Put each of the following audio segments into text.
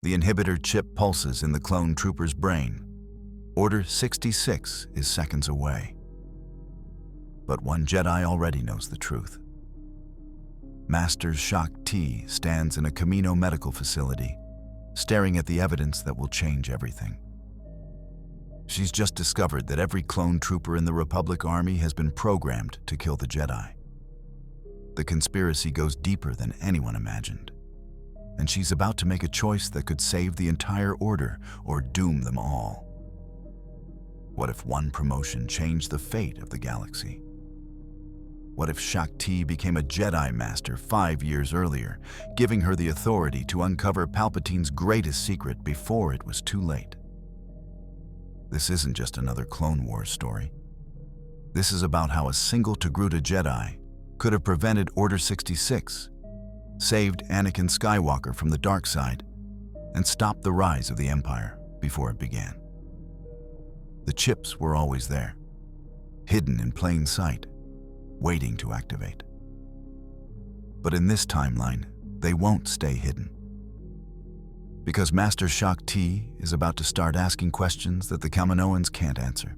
The inhibitor chip pulses in the clone trooper's brain. Order 66 is seconds away. But one Jedi already knows the truth. Master Shaak Ti stands in a Kamino medical facility, staring at the evidence that will change everything. She's just discovered that every clone trooper in the Republic Army has been programmed to kill the Jedi. The conspiracy goes deeper than anyone imagined, and she's about to make a choice that could save the entire order or doom them all. What if one promotion changed the fate of the galaxy? What if Shaak Ti became a Jedi Master 5 years earlier, giving her the authority to uncover Palpatine's greatest secret before it was too late? This isn't just another Clone Wars story. This is about how a single Togruta Jedi could have prevented Order 66, saved Anakin Skywalker from the dark side, and stopped the rise of the Empire before it began. The chips were always there, hidden in plain sight, waiting to activate. But in this timeline, they won't stay hidden. Because Master Shaak Ti is about to start asking questions that the Kaminoans can't answer.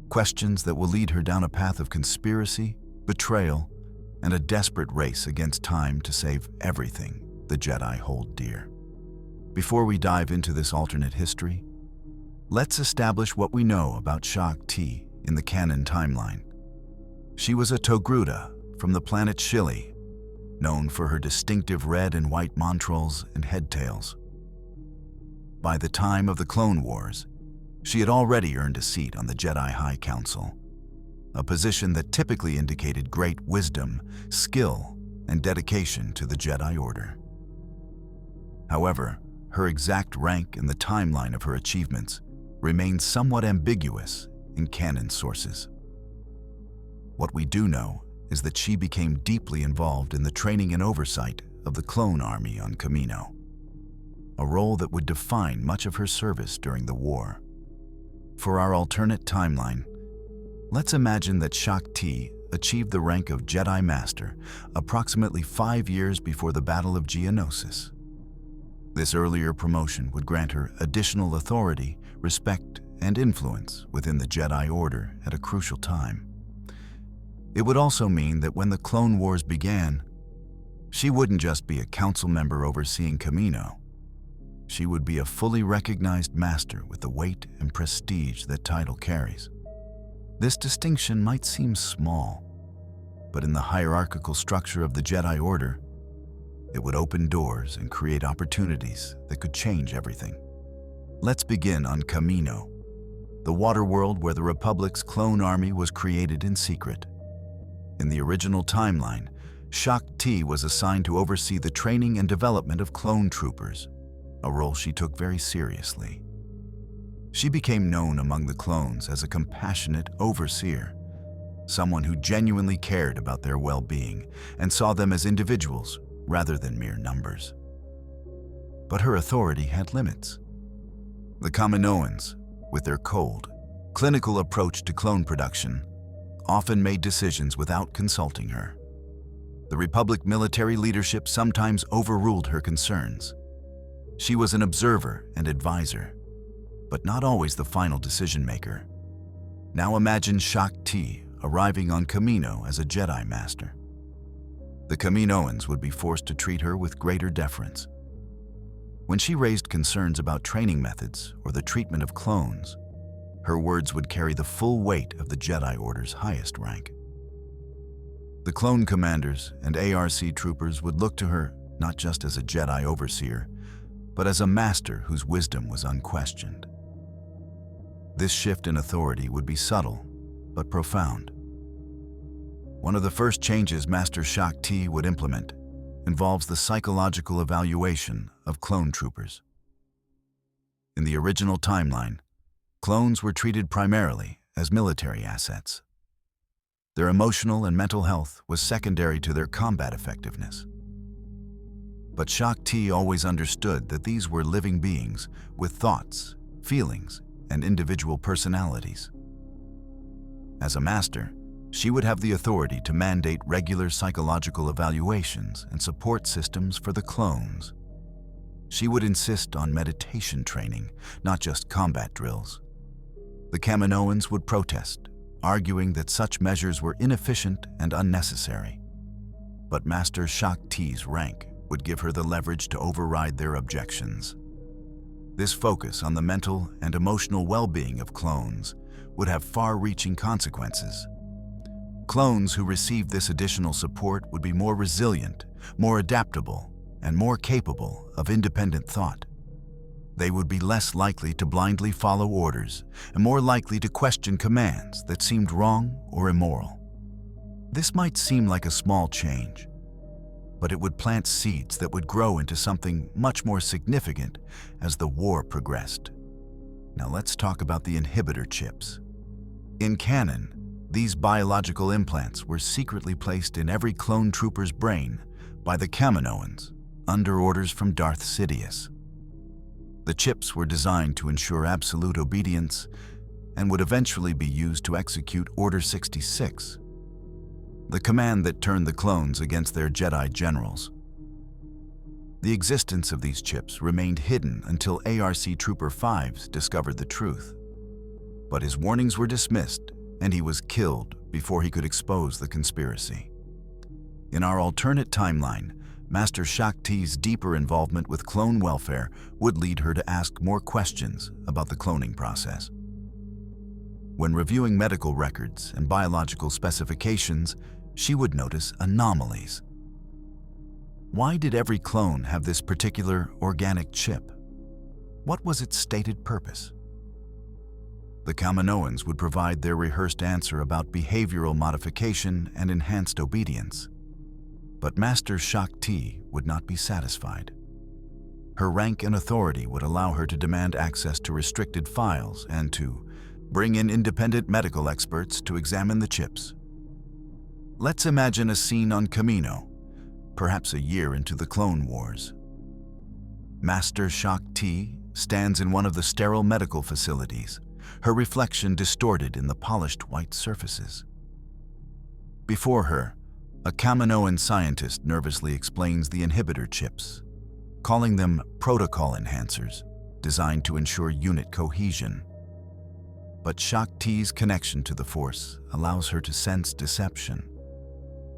Questions that will lead her down a path of conspiracy, betrayal, and a desperate race against time to save everything the Jedi hold dear. Before we dive into this alternate history, let's establish what we know about Shaak Ti in the canon timeline. She was a Togruta from the planet Shili, known for her distinctive red and white montrals and headtails. By the time of the Clone Wars, she had already earned a seat on the Jedi High Council, a position that typically indicated great wisdom, skill, and dedication to the Jedi Order. However, her exact rank and the timeline of her achievements remains somewhat ambiguous in canon sources. What we do know is that she became deeply involved in the training and oversight of the clone army on Kamino, a role that would define much of her service during the war. For our alternate timeline, let's imagine that Shaak Ti achieved the rank of Jedi Master approximately 5 years before the Battle of Geonosis. This earlier promotion would grant her additional authority, respect, and influence within the Jedi Order at a crucial time. It would also mean that when the Clone Wars began, she wouldn't just be a council member overseeing Kamino. She would be a fully recognized master with the weight and prestige that title carries. This distinction might seem small, but in the hierarchical structure of the Jedi Order, it would open doors and create opportunities that could change everything. Let's begin on Kamino, the water world where the Republic's clone army was created in secret. In the original timeline, Shaak Ti was assigned to oversee the training and development of clone troopers, a role she took very seriously. She became known among the clones as a compassionate overseer, someone who genuinely cared about their well-being and saw them as individuals rather than mere numbers. But her authority had limits. The Kaminoans, with their cold, clinical approach to clone production, often made decisions without consulting her. The Republic military leadership sometimes overruled her concerns. She was an observer and advisor, but not always the final decision maker. Now imagine Shaak Ti arriving on Kamino as a Jedi Master. The Kaminoans would be forced to treat her with greater deference. When she raised concerns about training methods or the treatment of clones, her words would carry the full weight of the Jedi Order's highest rank. The clone commanders and ARC troopers would look to her not just as a Jedi overseer, but as a master whose wisdom was unquestioned. This shift in authority would be subtle, but profound. One of the first changes Master Shaak Ti would implement involves the psychological evaluation of clone troopers. In the original timeline, clones were treated primarily as military assets. Their emotional and mental health was secondary to their combat effectiveness. But Shaak Ti always understood that these were living beings with thoughts, feelings, and individual personalities. As a master, she would have the authority to mandate regular psychological evaluations and support systems for the clones. She would insist on meditation training, not just combat drills. The Kaminoans would protest, arguing that such measures were inefficient and unnecessary. But Master Shaak Ti's rank would give her the leverage to override their objections. This focus on the mental and emotional well-being of clones would have far-reaching consequences. Clones who received this additional support would be more resilient, more adaptable, and more capable of independent thought. They would be less likely to blindly follow orders and more likely to question commands that seemed wrong or immoral. This might seem like a small change, but it would plant seeds that would grow into something much more significant as the war progressed. Now let's talk about the inhibitor chips. In canon, these biological implants were secretly placed in every clone trooper's brain by the Kaminoans under orders from Darth Sidious. The chips were designed to ensure absolute obedience and would eventually be used to execute Order 66, the command that turned the clones against their Jedi generals. The existence of these chips remained hidden until ARC Trooper 5 discovered the truth. But his warnings were dismissed, and he was killed before he could expose the conspiracy. In our alternate timeline, Master Shaak Ti's deeper involvement with clone welfare would lead her to ask more questions about the cloning process. When reviewing medical records and biological specifications, she would notice anomalies. Why did every clone have this particular organic chip? What was its stated purpose? The Kaminoans would provide their rehearsed answer about behavioral modification and enhanced obedience. But Master Shaak Ti would not be satisfied. Her rank and authority would allow her to demand access to restricted files and to bring in independent medical experts to examine the chips. Let's imagine a scene on Kamino, perhaps a year into the Clone Wars. Master Shaak Ti stands in one of the sterile medical facilities, her reflection distorted in the polished white surfaces. Before her, a Kaminoan scientist nervously explains the inhibitor chips, calling them protocol enhancers, designed to ensure unit cohesion. But Shaak Ti's connection to the Force allows her to sense deception.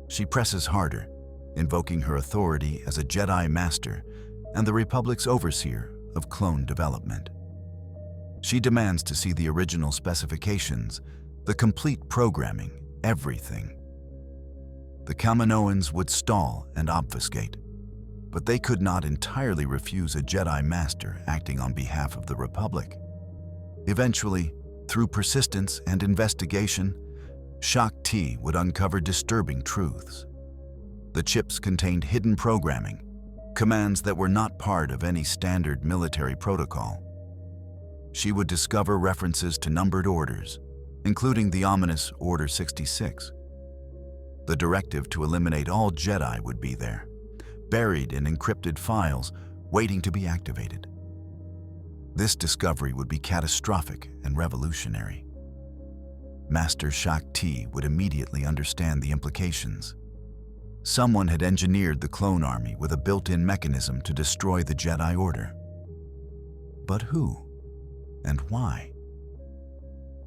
She presses harder, invoking her authority as a Jedi Master and the Republic's overseer of clone development. She demands to see the original specifications, the complete programming, everything. The Kaminoans would stall and obfuscate, but they could not entirely refuse a Jedi Master acting on behalf of the Republic. Eventually, through persistence and investigation, Shaak Ti would uncover disturbing truths. The chips contained hidden programming, commands that were not part of any standard military protocol. She would discover references to numbered orders, including the ominous Order 66. The directive to eliminate all Jedi would be there, buried in encrypted files, waiting to be activated. This discovery would be catastrophic and revolutionary. Master Shaak Ti would immediately understand the implications. Someone had engineered the clone army with a built-in mechanism to destroy the Jedi Order. But who? And why?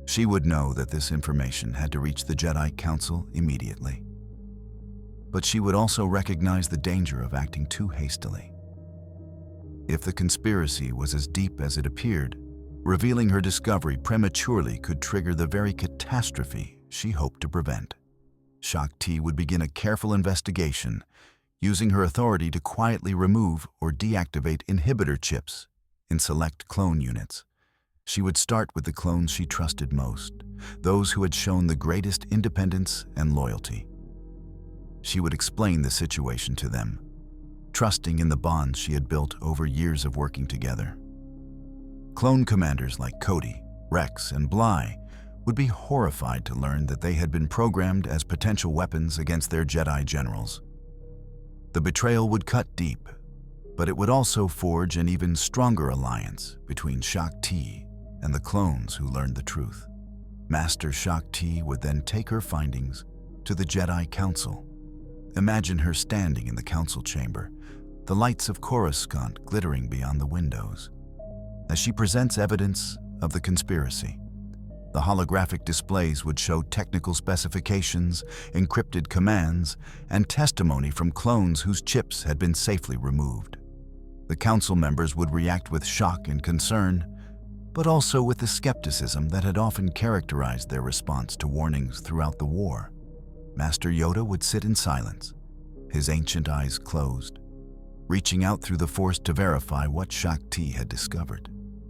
She would know that this information had to reach the Jedi Council immediately. But she would also recognize the danger of acting too hastily. If the conspiracy was as deep as it appeared, revealing her discovery prematurely could trigger the very catastrophe she hoped to prevent. Shaak Ti would begin a careful investigation, using her authority to quietly remove or deactivate inhibitor chips in select clone units. She would start with the clones she trusted most, those who had shown the greatest independence and loyalty. She would explain the situation to them, trusting in the bonds she had built over years of working together. Clone commanders like Cody, Rex, and Bly would be horrified to learn that they had been programmed as potential weapons against their Jedi generals. The betrayal would cut deep, but it would also forge an even stronger alliance between Shaak Ti and the clones who learned the truth. Master Shaak Ti would then take her findings to the Jedi Council. Imagine her standing in the council chamber, the lights of Coruscant glittering beyond the windows. As she presents evidence of the conspiracy, the holographic displays would show technical specifications, encrypted commands, and testimony from clones whose chips had been safely removed. The council members would react with shock and concern, but also with the skepticism that had often characterized their response to warnings throughout the war. Master Yoda would sit in silence, his ancient eyes closed, reaching out through the Force to verify what Shaak Ti had discovered.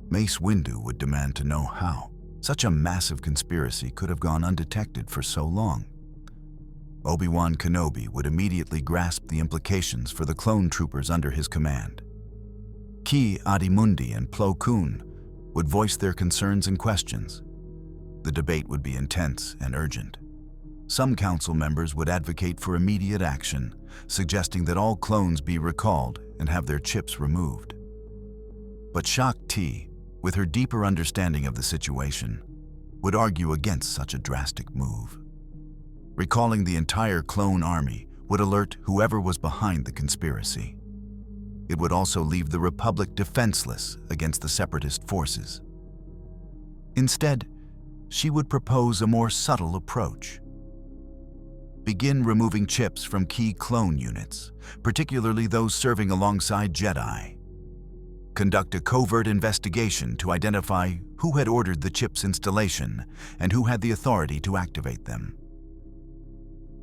Mace Windu would demand to know how such a massive conspiracy could have gone undetected for so long. Obi-Wan Kenobi would immediately grasp the implications for the clone troopers under his command. Ki-Adi-Mundi and Plo Koon would voice their concerns and questions. The debate would be intense and urgent. Some council members would advocate for immediate action, suggesting that all clones be recalled and have their chips removed. But Shaak Ti, with her deeper understanding of the situation, would argue against such a drastic move. Recalling the entire clone army would alert whoever was behind the conspiracy. It would also leave the Republic defenseless against the separatist forces. Instead, she would propose a more subtle approach. Begin removing chips from key clone units, particularly those serving alongside Jedi. Conduct a covert investigation to identify who had ordered the chip's installation and who had the authority to activate them.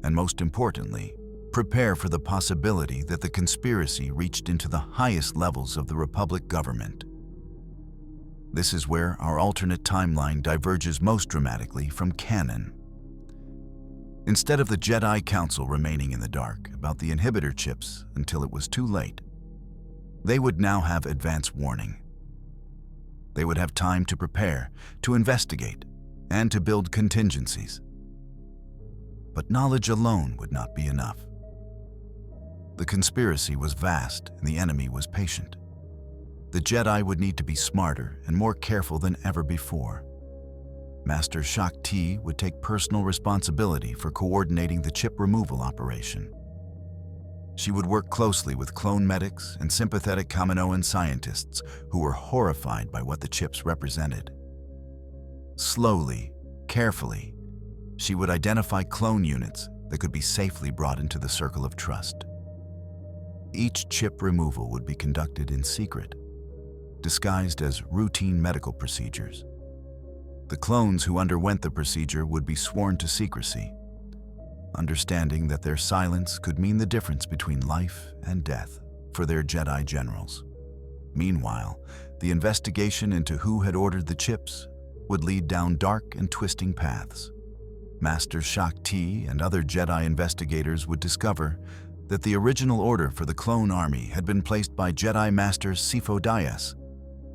And most importantly, prepare for the possibility that the conspiracy reached into the highest levels of the Republic government. This is where our alternate timeline diverges most dramatically from canon. Instead of the Jedi Council remaining in the dark about the inhibitor chips until it was too late, they would now have advance warning. They would have time to prepare, to investigate, and to build contingencies. But knowledge alone would not be enough. The conspiracy was vast and the enemy was patient. The Jedi would need to be smarter and more careful than ever before. Master Shaak Ti would take personal responsibility for coordinating the chip removal operation. She would work closely with clone medics and sympathetic Kaminoan scientists who were horrified by what the chips represented. Slowly, carefully, she would identify clone units that could be safely brought into the circle of trust. Each chip removal would be conducted in secret, disguised as routine medical procedures. The clones who underwent the procedure would be sworn to secrecy, understanding that their silence could mean the difference between life and death for their Jedi generals. Meanwhile, the investigation into who had ordered the chips would lead down dark and twisting paths. Master Shaak Ti and other Jedi investigators would discover that the original order for the clone army had been placed by Jedi Master Sifo Dyas,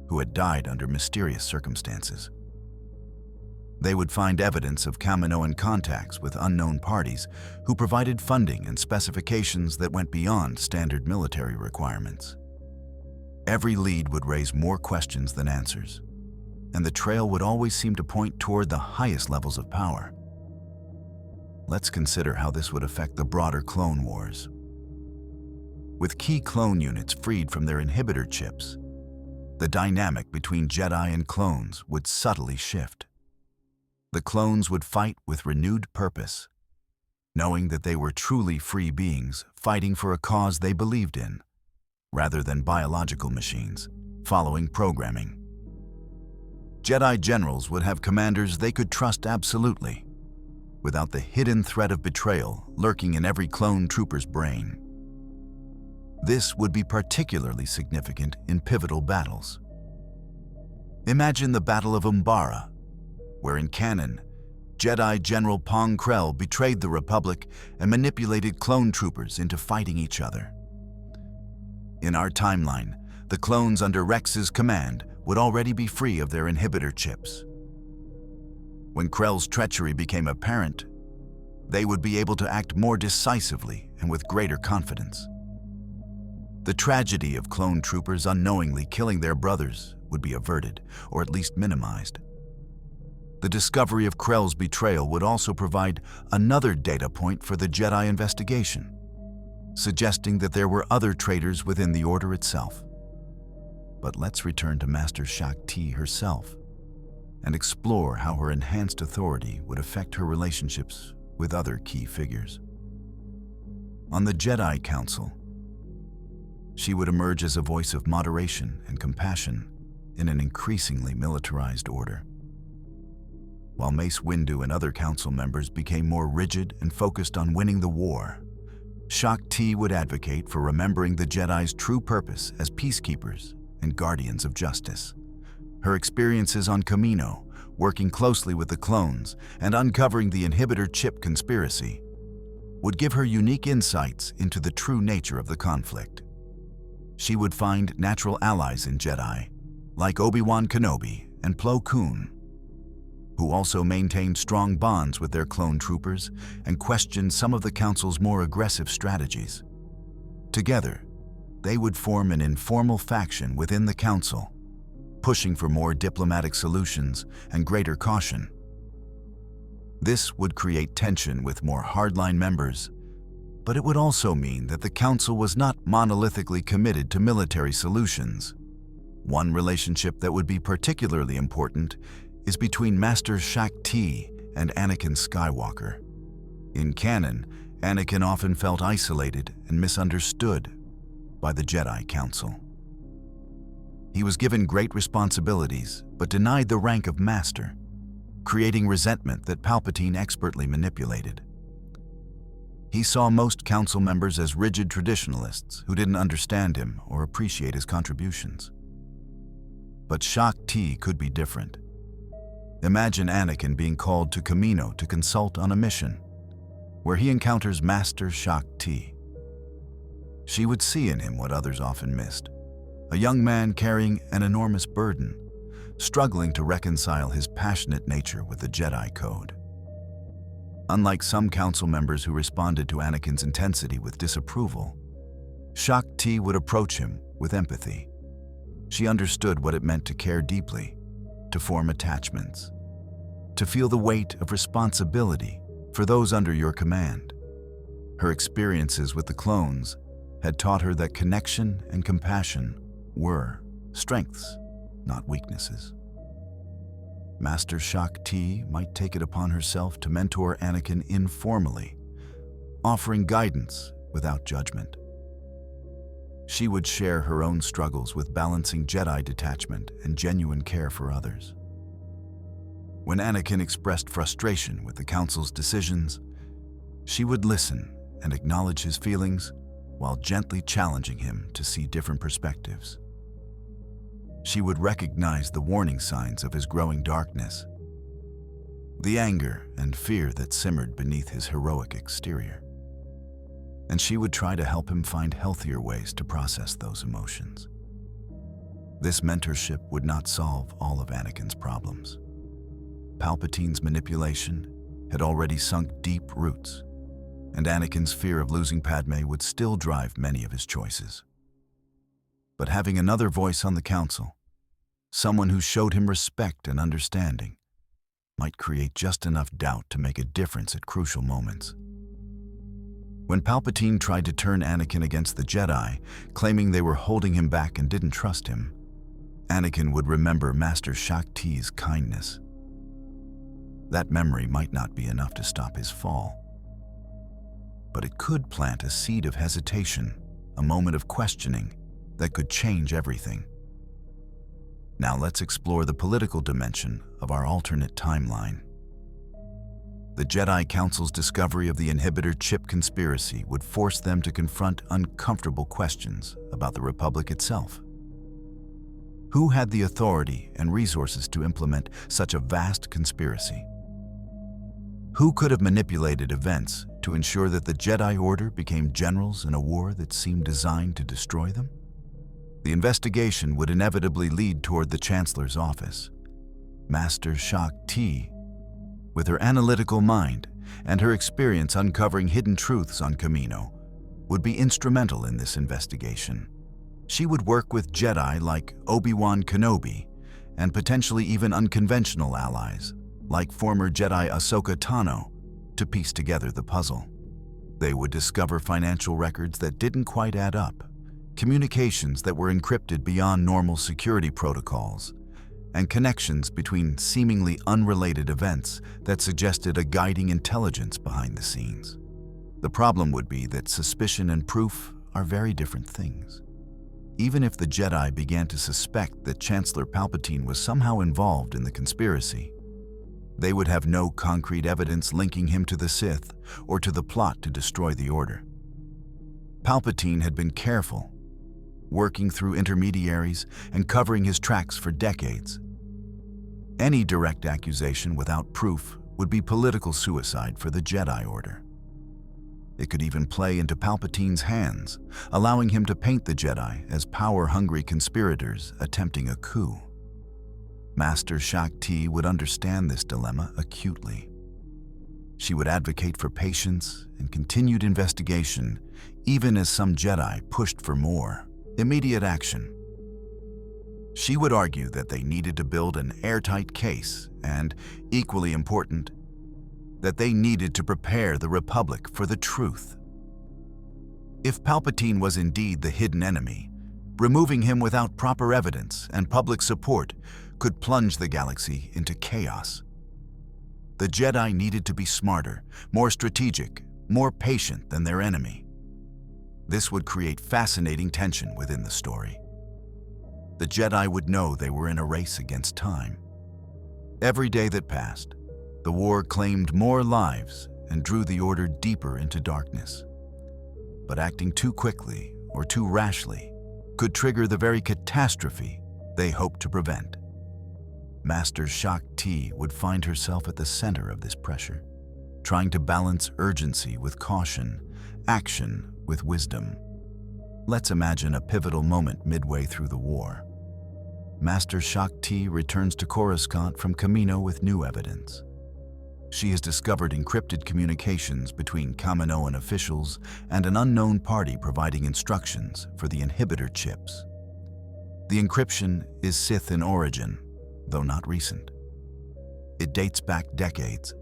who had died under mysterious circumstances. They would find evidence of Kaminoan contacts with unknown parties who provided funding and specifications that went beyond standard military requirements. Every lead would raise more questions than answers, and the trail would always seem to point toward the highest levels of power. Let's consider how this would affect the broader Clone Wars. With key clone units freed from their inhibitor chips, the dynamic between Jedi and clones would subtly shift. The clones would fight with renewed purpose, knowing that they were truly free beings fighting for a cause they believed in, rather than biological machines following programming. Jedi generals would have commanders they could trust absolutely, without the hidden threat of betrayal lurking in every clone trooper's brain. This would be particularly significant in pivotal battles. Imagine the Battle of Umbara, where in canon, Jedi General Pong Krell betrayed the Republic and manipulated clone troopers into fighting each other. In our timeline, the clones under Rex's command would already be free of their inhibitor chips. When Krell's treachery became apparent, they would be able to act more decisively and with greater confidence. The tragedy of clone troopers unknowingly killing their brothers would be averted, or at least minimized. The discovery of Krell's betrayal would also provide another data point for the Jedi investigation. suggesting that there were other traitors within the Order itself. But let's return to Master Shaak herself and explore how her enhanced authority would affect her relationships with other key figures. On the Jedi Council, she would emerge as a voice of moderation and compassion in an increasingly militarized order. While Mace Windu and other council members became more rigid and focused on winning the war, Shaak would advocate for remembering the Jedi's true purpose as peacekeepers and guardians of justice. Her experiences on Kamino, working closely with the clones and uncovering the inhibitor chip conspiracy, would give her unique insights into the true nature of the conflict. She would find natural allies in Jedi, like Obi-Wan Kenobi and Plo Koon, who also maintained strong bonds with their clone troopers and questioned some of the Council's more aggressive strategies. Together, they would form an informal faction within the Council, pushing for more diplomatic solutions and greater caution. This would create tension with more hardline members, but it would also mean that the Council was not monolithically committed to military solutions. One relationship that would be particularly important is between Master Shaak and Anakin Skywalker. In canon, Anakin often felt isolated and misunderstood by the Jedi Council. He was given great responsibilities, but denied the rank of Master, creating resentment that Palpatine expertly manipulated. He saw most Council members as rigid traditionalists who didn't understand him or appreciate his contributions. But Shaak could be different. Imagine Anakin being called to Kamino to consult on a mission, where he encounters Master Shaak. She would see in him what others often missed, a young man carrying an enormous burden, struggling to reconcile his passionate nature with the Jedi Code. Unlike some Council members who responded to Anakin's intensity with disapproval, Shaak would approach him with empathy. She understood what it meant to care deeply, to form attachments, to feel the weight of responsibility for those under your command. Her experiences with the clones had taught her that connection and compassion were strengths, not weaknesses. Master Shaak might take it upon herself to mentor Anakin informally, offering guidance without judgment. She would share her own struggles with balancing Jedi detachment and genuine care for others. When Anakin expressed frustration with the Council's decisions, she would listen and acknowledge his feelings while gently challenging him to see different perspectives. She would recognize the warning signs of his growing darkness, the anger and fear that simmered beneath his heroic exterior. And she would try to help him find healthier ways to process those emotions. This mentorship would not solve all of Anakin's problems. Palpatine's manipulation had already sunk deep roots, and Anakin's fear of losing Padme would still drive many of his choices. But having another voice on the Council, someone who showed him respect and understanding, might create just enough doubt to make a difference at crucial moments. When Palpatine tried to turn Anakin against the Jedi, claiming they were holding him back and didn't trust him, Anakin would remember Master Shaak's kindness. That memory might not be enough to stop his fall, but it could plant a seed of hesitation, a moment of questioning that could change everything. Now let's explore the political dimension of our alternate timeline. The Jedi Council's discovery of the inhibitor chip conspiracy would force them to confront uncomfortable questions about the Republic itself. Who had the authority and resources to implement such a vast conspiracy? Who could have manipulated events to ensure that the Jedi Order became generals in a war that seemed designed to destroy them? The investigation would inevitably lead toward the Chancellor's office. Master Shaak, with her analytical mind and her experience uncovering hidden truths on Kamino, would be instrumental in this investigation. She would work with Jedi like Obi-Wan Kenobi and potentially even unconventional allies like former Jedi Ahsoka Tano to piece together the puzzle. They would discover financial records that didn't quite add up, communications that were encrypted beyond normal security protocols, and connections between seemingly unrelated events that suggested a guiding intelligence behind the scenes. The problem would be that suspicion and proof are very different things. Even if the Jedi began to suspect that Chancellor Palpatine was somehow involved in the conspiracy, they would have no concrete evidence linking him to the Sith or to the plot to destroy the Order. Palpatine had been careful, working through intermediaries and covering his tracks for decades. Any direct accusation without proof would be political suicide for the Jedi Order. It could even play into Palpatine's hands, allowing him to paint the Jedi as power-hungry conspirators attempting a coup. Master Shaak would understand this dilemma acutely. She would advocate for patience and continued investigation, even as some Jedi pushed for more immediate action. She would argue that they needed to build an airtight case and, equally important, that they needed to prepare the Republic for the truth. If Palpatine was indeed the hidden enemy, removing him without proper evidence and public support could plunge the galaxy into chaos. The Jedi needed to be smarter, more strategic, more patient than their enemy. This would create fascinating tension within the story. The Jedi would know they were in a race against time. Every day that passed, the war claimed more lives and drew the Order deeper into darkness. But acting too quickly or too rashly could trigger the very catastrophe they hoped to prevent. Master Shaak would find herself at the center of this pressure, trying to balance urgency with caution, action with wisdom. Let's imagine a pivotal moment midway through the war. Master Shaak returns to Coruscant from Kamino with new evidence. She has discovered encrypted communications between Kaminoan officials and an unknown party providing instructions for the inhibitor chips. The encryption is Sith in origin, though not recent. It dates back decades,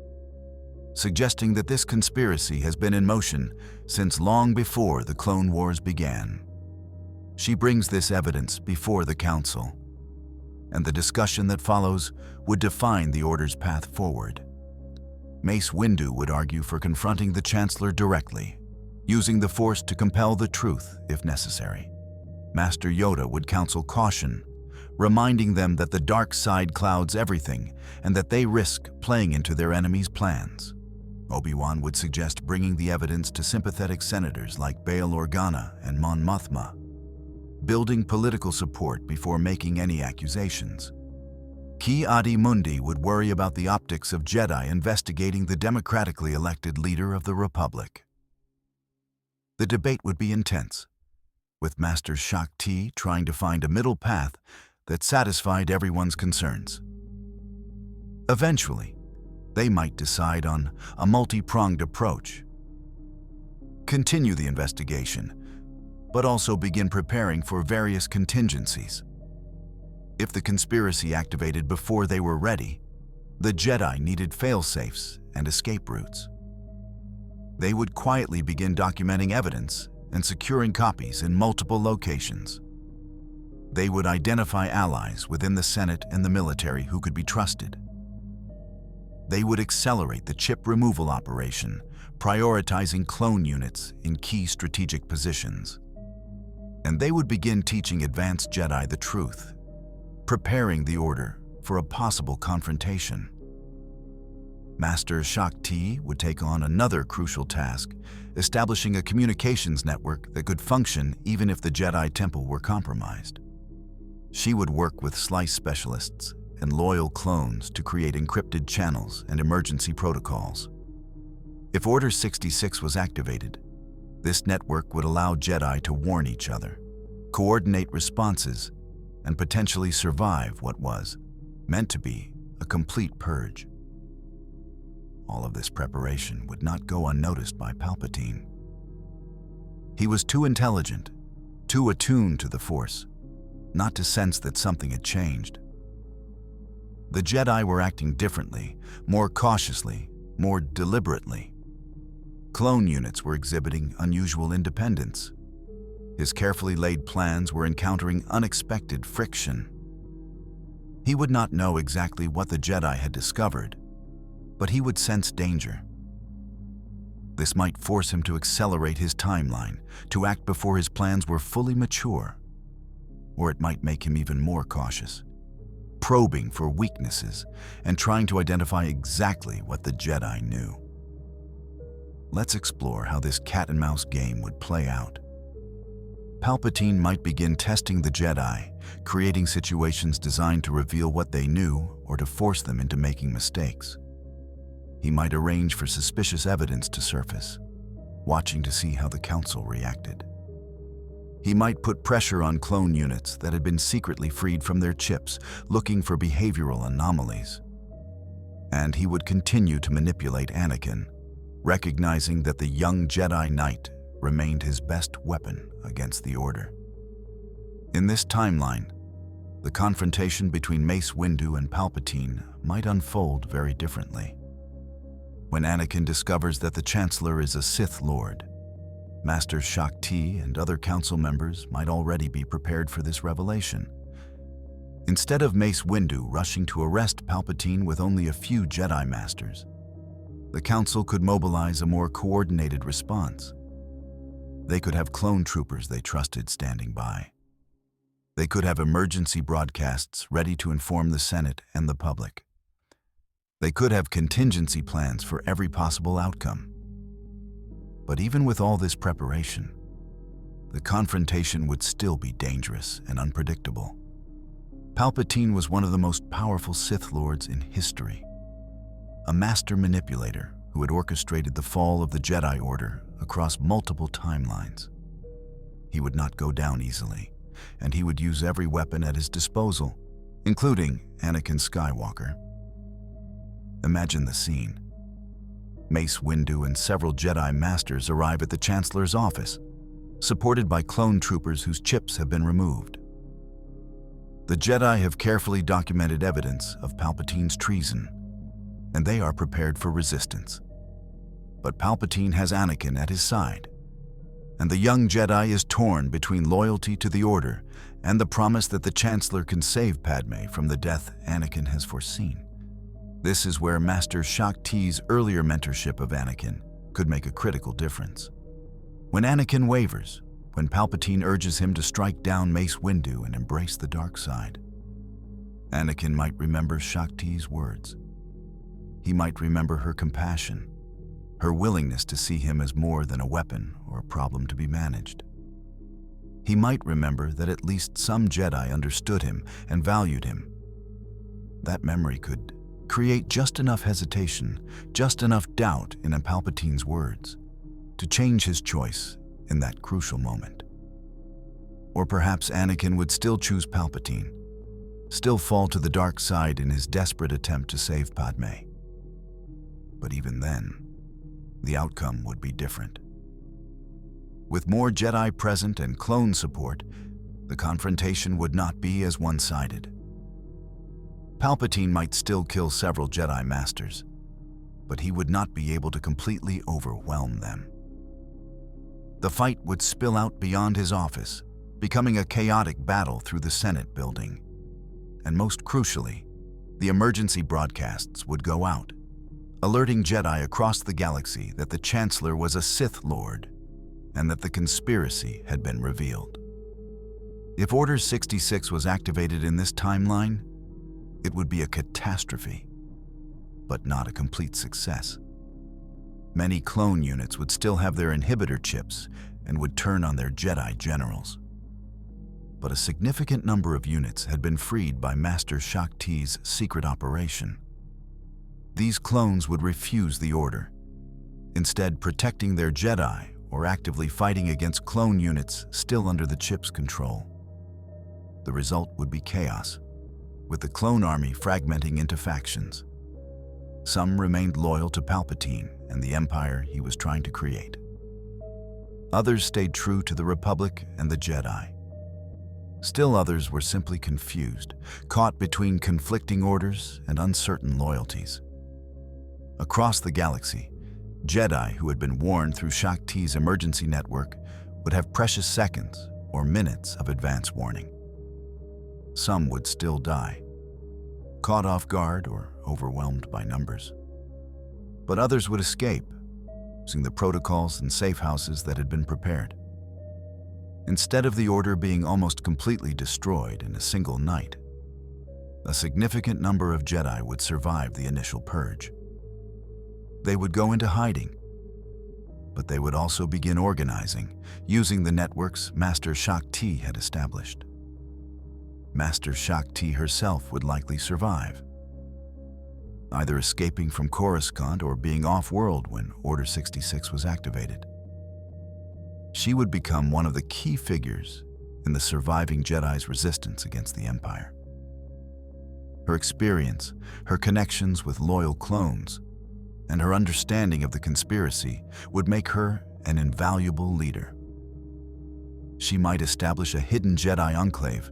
suggesting that this conspiracy has been in motion since long before the Clone Wars began. She brings this evidence before the Council, and the discussion that follows would define the Order's path forward. Mace Windu would argue for confronting the Chancellor directly, using the Force to compel the truth if necessary. Master Yoda would counsel caution, reminding them that the dark side clouds everything and that they risk playing into their enemy's plans. Obi-Wan would suggest bringing the evidence to sympathetic senators like Bail Organa and Mon Mothma, building political support before making any accusations. Ki-Adi-Mundi would worry about the optics of Jedi investigating the democratically elected leader of the Republic. The debate would be intense, with Master Shaak trying to find a middle path that satisfied everyone's concerns. Eventually, they might decide on a multi-pronged approach. Continue the investigation, but also begin preparing for various contingencies. If the conspiracy activated before they were ready, the Jedi needed fail-safes and escape routes. They would quietly begin documenting evidence and securing copies in multiple locations. They would identify allies within the Senate and the military who could be trusted. They would accelerate the chip removal operation, prioritizing clone units in key strategic positions. And they would begin teaching advanced Jedi the truth, preparing the Order for a possible confrontation. Master Shaak would take on another crucial task, establishing a communications network that could function even if the Jedi Temple were compromised. She would work with slice specialists and loyal clones to create encrypted channels and emergency protocols. If Order 66 was activated, this network would allow Jedi to warn each other, coordinate responses, and potentially survive what was meant to be a complete purge. All of this preparation would not go unnoticed by Palpatine. He was too intelligent, too attuned to the Force, not to sense that something had changed. The Jedi were acting differently, more cautiously, more deliberately. Clone units were exhibiting unusual independence. His carefully laid plans were encountering unexpected friction. He would not know exactly what the Jedi had discovered, but he would sense danger. This might force him to accelerate his timeline, to act before his plans were fully mature. Or it might make him even more cautious, probing for weaknesses and trying to identify exactly what the Jedi knew. Let's explore how this cat-and-mouse game would play out. Palpatine might begin testing the Jedi, creating situations designed to reveal what they knew or to force them into making mistakes. He might arrange for suspicious evidence to surface, watching to see how the Council reacted. He might put pressure on clone units that had been secretly freed from their chips, looking for behavioral anomalies. And he would continue to manipulate Anakin, recognizing that the young Jedi Knight remained his best weapon against the Order. In this timeline, the confrontation between Mace Windu and Palpatine might unfold very differently. When Anakin discovers that the Chancellor is a Sith Lord, Master Shaak and other council members might already be prepared for this revelation. Instead of Mace Windu rushing to arrest Palpatine with only a few Jedi Masters, the Council could mobilize a more coordinated response. They could have clone troopers they trusted standing by. They could have emergency broadcasts ready to inform the Senate and the public. They could have contingency plans for every possible outcome. But even with all this preparation, the confrontation would still be dangerous and unpredictable. Palpatine was one of the most powerful Sith Lords in history, a master manipulator who had orchestrated the fall of the Jedi Order across multiple timelines. He would not go down easily, and he would use every weapon at his disposal, including Anakin Skywalker. Imagine the scene. Mace Windu and several Jedi Masters arrive at the Chancellor's office, supported by clone troopers whose chips have been removed. The Jedi have carefully documented evidence of Palpatine's treason, and they are prepared for resistance. But Palpatine has Anakin at his side, and the young Jedi is torn between loyalty to the Order and the promise that the Chancellor can save Padme from the death Anakin has foreseen. This is where Master Shaak Ti's earlier mentorship of Anakin could make a critical difference. When Anakin wavers, when Palpatine urges him to strike down Mace Windu and embrace the dark side, Anakin might remember Shaak Ti's words. He might remember her compassion, her willingness to see him as more than a weapon or a problem to be managed. He might remember that at least some Jedi understood him and valued him. That memory could create just enough hesitation, just enough doubt in Palpatine's words, to change his choice in that crucial moment. Or perhaps Anakin would still choose Palpatine, still fall to the dark side in his desperate attempt to save Padme. But even then, the outcome would be different. With more Jedi present and clone support, the confrontation would not be as one-sided. Palpatine might still kill several Jedi Masters, but he would not be able to completely overwhelm them. The fight would spill out beyond his office, becoming a chaotic battle through the Senate building. And most crucially, the emergency broadcasts would go out, alerting Jedi across the galaxy that the Chancellor was a Sith Lord and that the conspiracy had been revealed. If Order 66 was activated in this timeline, it would be a catastrophe, but not a complete success. Many clone units would still have their inhibitor chips and would turn on their Jedi generals. But a significant number of units had been freed by Master Shaak Ti's secret operation. These clones would refuse the Order, instead protecting their Jedi or actively fighting against clone units still under the chip's control. The result would be chaos, with the clone army fragmenting into factions. Some remained loyal to Palpatine and the empire he was trying to create. Others stayed true to the Republic and the Jedi. Still others were simply confused, caught between conflicting orders and uncertain loyalties. Across the galaxy, Jedi who had been warned through Shaak Ti's emergency network would have precious seconds or minutes of advance warning. Some would still die, caught off guard or overwhelmed by numbers. But others would escape, using the protocols and safe houses that had been prepared. Instead of the Order being almost completely destroyed in a single night, a significant number of Jedi would survive the initial purge. They would go into hiding, but they would also begin organizing, using the networks Master Shaak Ti had established. Master Shaak Ti herself would likely survive, either escaping from Coruscant or being off-world when Order 66 was activated. She would become one of the key figures in the surviving Jedi's resistance against the Empire. Her experience, her connections with loyal clones, and her understanding of the conspiracy would make her an invaluable leader. She might establish a hidden Jedi enclave,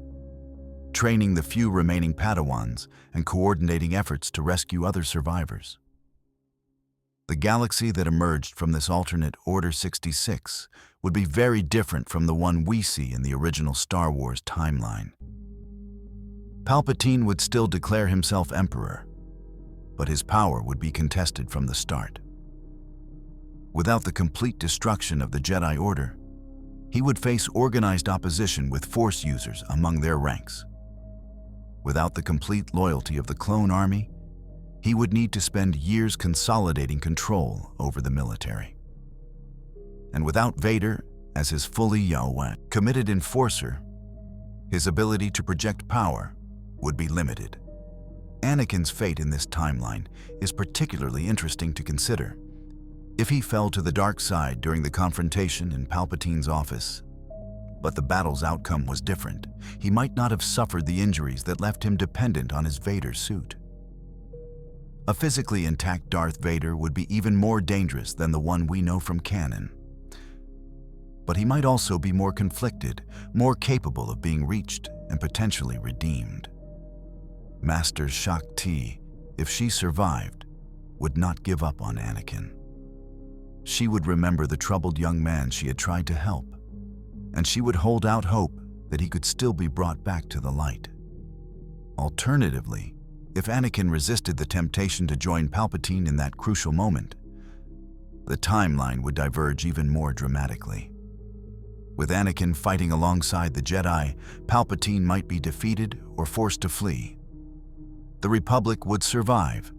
training the few remaining Padawans and coordinating efforts to rescue other survivors. The galaxy that emerged from this alternate Order 66 would be very different from the one we see in the original Star Wars timeline. Palpatine would still declare himself Emperor, but his power would be contested from the start. Without the complete destruction of the Jedi Order, he would face organized opposition with Force users among their ranks. Without the complete loyalty of the clone army, he would need to spend years consolidating control over the military. And without Vader as his fully Yahweh committed enforcer, his ability to project power would be limited. Anakin's fate in this timeline is particularly interesting to consider. If he fell to the dark side during the confrontation in Palpatine's office, but the battle's outcome was different, he might not have suffered the injuries that left him dependent on his Vader suit. A physically intact Darth Vader would be even more dangerous than the one we know from canon. But he might also be more conflicted, more capable of being reached and potentially redeemed. Master Shaak Ti, if she survived, would not give up on Anakin. She would remember the troubled young man she had tried to help, and she would hold out hope that he could still be brought back to the light. Alternatively, if Anakin resisted the temptation to join Palpatine in that crucial moment, the timeline would diverge even more dramatically. With Anakin fighting alongside the Jedi, Palpatine might be defeated or forced to flee. The Republic would survive,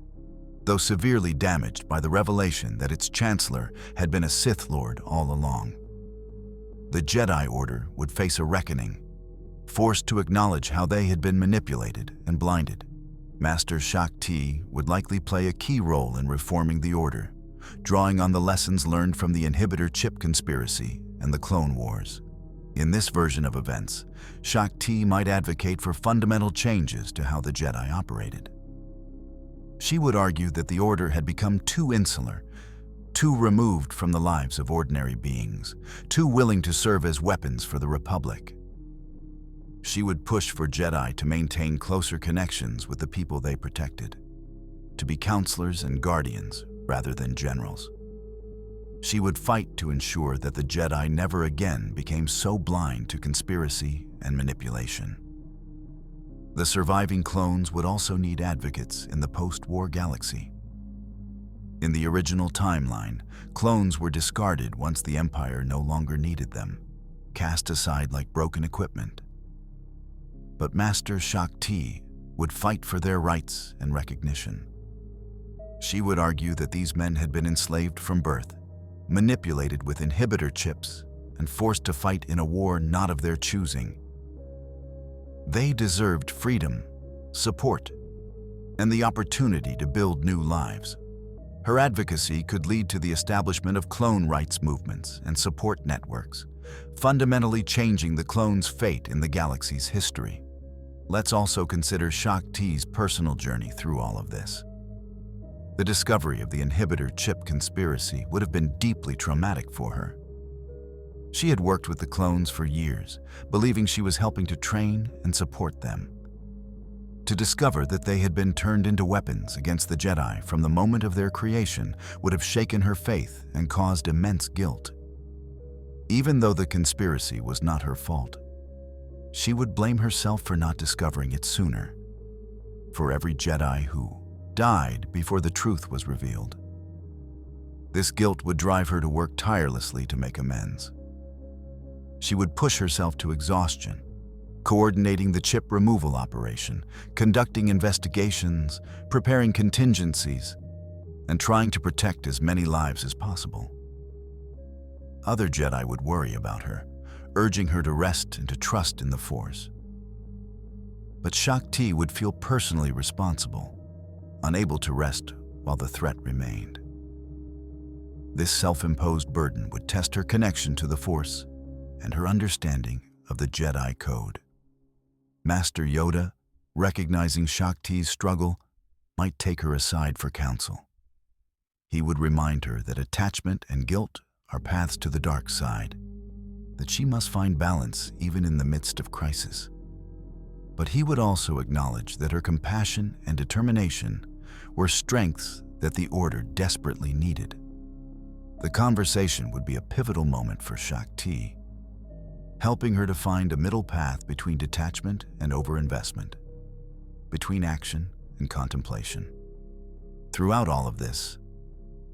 though severely damaged by the revelation that its Chancellor had been a Sith Lord all along. The Jedi Order would face a reckoning, forced to acknowledge how they had been manipulated and blinded. Master Shaak Ti would likely play a key role in reforming the Order, drawing on the lessons learned from the inhibitor chip conspiracy and the Clone Wars. In this version of events, Shaak Ti might advocate for fundamental changes to how the Jedi operated. She would argue that the Order had become too insular, too removed from the lives of ordinary beings, too willing to serve as weapons for the Republic. She would push for Jedi to maintain closer connections with the people they protected, to be counselors and guardians rather than generals. She would fight to ensure that the Jedi never again became so blind to conspiracy and manipulation. The surviving clones would also need advocates in the post-war galaxy. In the original timeline, clones were discarded once the Empire no longer needed them, cast aside like broken equipment. But Master Shaak Ti would fight for their rights and recognition. She would argue that these men had been enslaved from birth, manipulated with inhibitor chips, and forced to fight in a war not of their choosing. They deserved freedom, support, and the opportunity to build new lives. Her advocacy could lead to the establishment of clone rights movements and support networks, fundamentally changing the clones' fate in the galaxy's history. Let's also consider Shaak Ti's personal journey through all of this. The discovery of the inhibitor chip conspiracy would have been deeply traumatic for her. She had worked with the clones for years, believing she was helping to train and support them. To discover that they had been turned into weapons against the Jedi from the moment of their creation would have shaken her faith and caused immense guilt. Even though the conspiracy was not her fault, she would blame herself for not discovering it sooner. For every Jedi who died before the truth was revealed, this guilt would drive her to work tirelessly to make amends. She would push herself to exhaustion, coordinating the chip removal operation, conducting investigations, preparing contingencies, and trying to protect as many lives as possible. Other Jedi would worry about her, urging her to rest and to trust in the Force. But Shaak would feel personally responsible, unable to rest while the threat remained. This self-imposed burden would test her connection to the Force and her understanding of the Jedi Code. Master Yoda, recognizing Shaak struggle, might take her aside for counsel. He would remind her that attachment and guilt are paths to the dark side, that she must find balance even in the midst of crisis. But he would also acknowledge that her compassion and determination were strengths that the Order desperately needed. The conversation would be a pivotal moment for Shaak, helping her to find a middle path between detachment and overinvestment, between action and contemplation. Throughout all of this,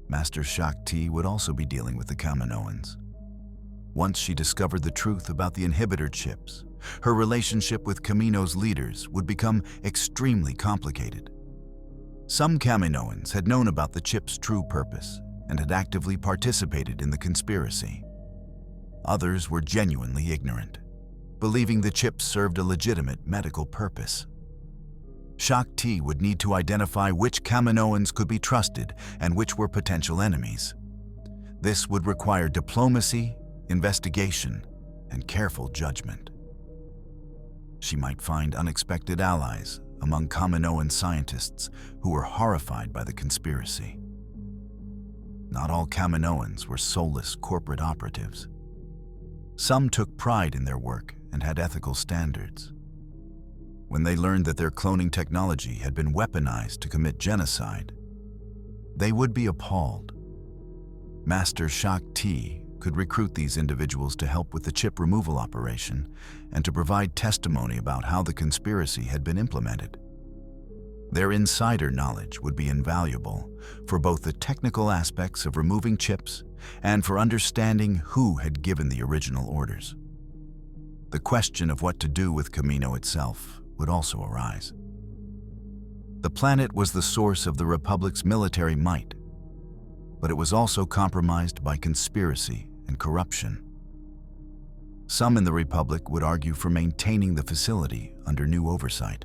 Master Shaak would also be dealing with the Kaminoans. Once she discovered the truth about the inhibitor chips, her relationship with Kamino's leaders would become extremely complicated. Some Kaminoans had known about the chip's true purpose and had actively participated in the conspiracy. Others were genuinely ignorant, believing the chips served a legitimate medical purpose. Shaak would need to identify which Kaminoans could be trusted and which were potential enemies. This would require diplomacy, investigation, and careful judgment. She might find unexpected allies among Kaminoan scientists who were horrified by the conspiracy. Not all Kaminoans were soulless corporate operatives. Some took pride in their work and had ethical standards. When they learned that their cloning technology had been weaponized to commit genocide, they would be appalled. Master Shaak could recruit these individuals to help with the chip removal operation and to provide testimony about how the conspiracy had been implemented. Their insider knowledge would be invaluable for both the technical aspects of removing chips and for understanding who had given the original orders. The question of what to do with Kamino itself would also arise. The planet was the source of the Republic's military might, but it was also compromised by conspiracy and corruption. Some in the Republic would argue for maintaining the facility under new oversight.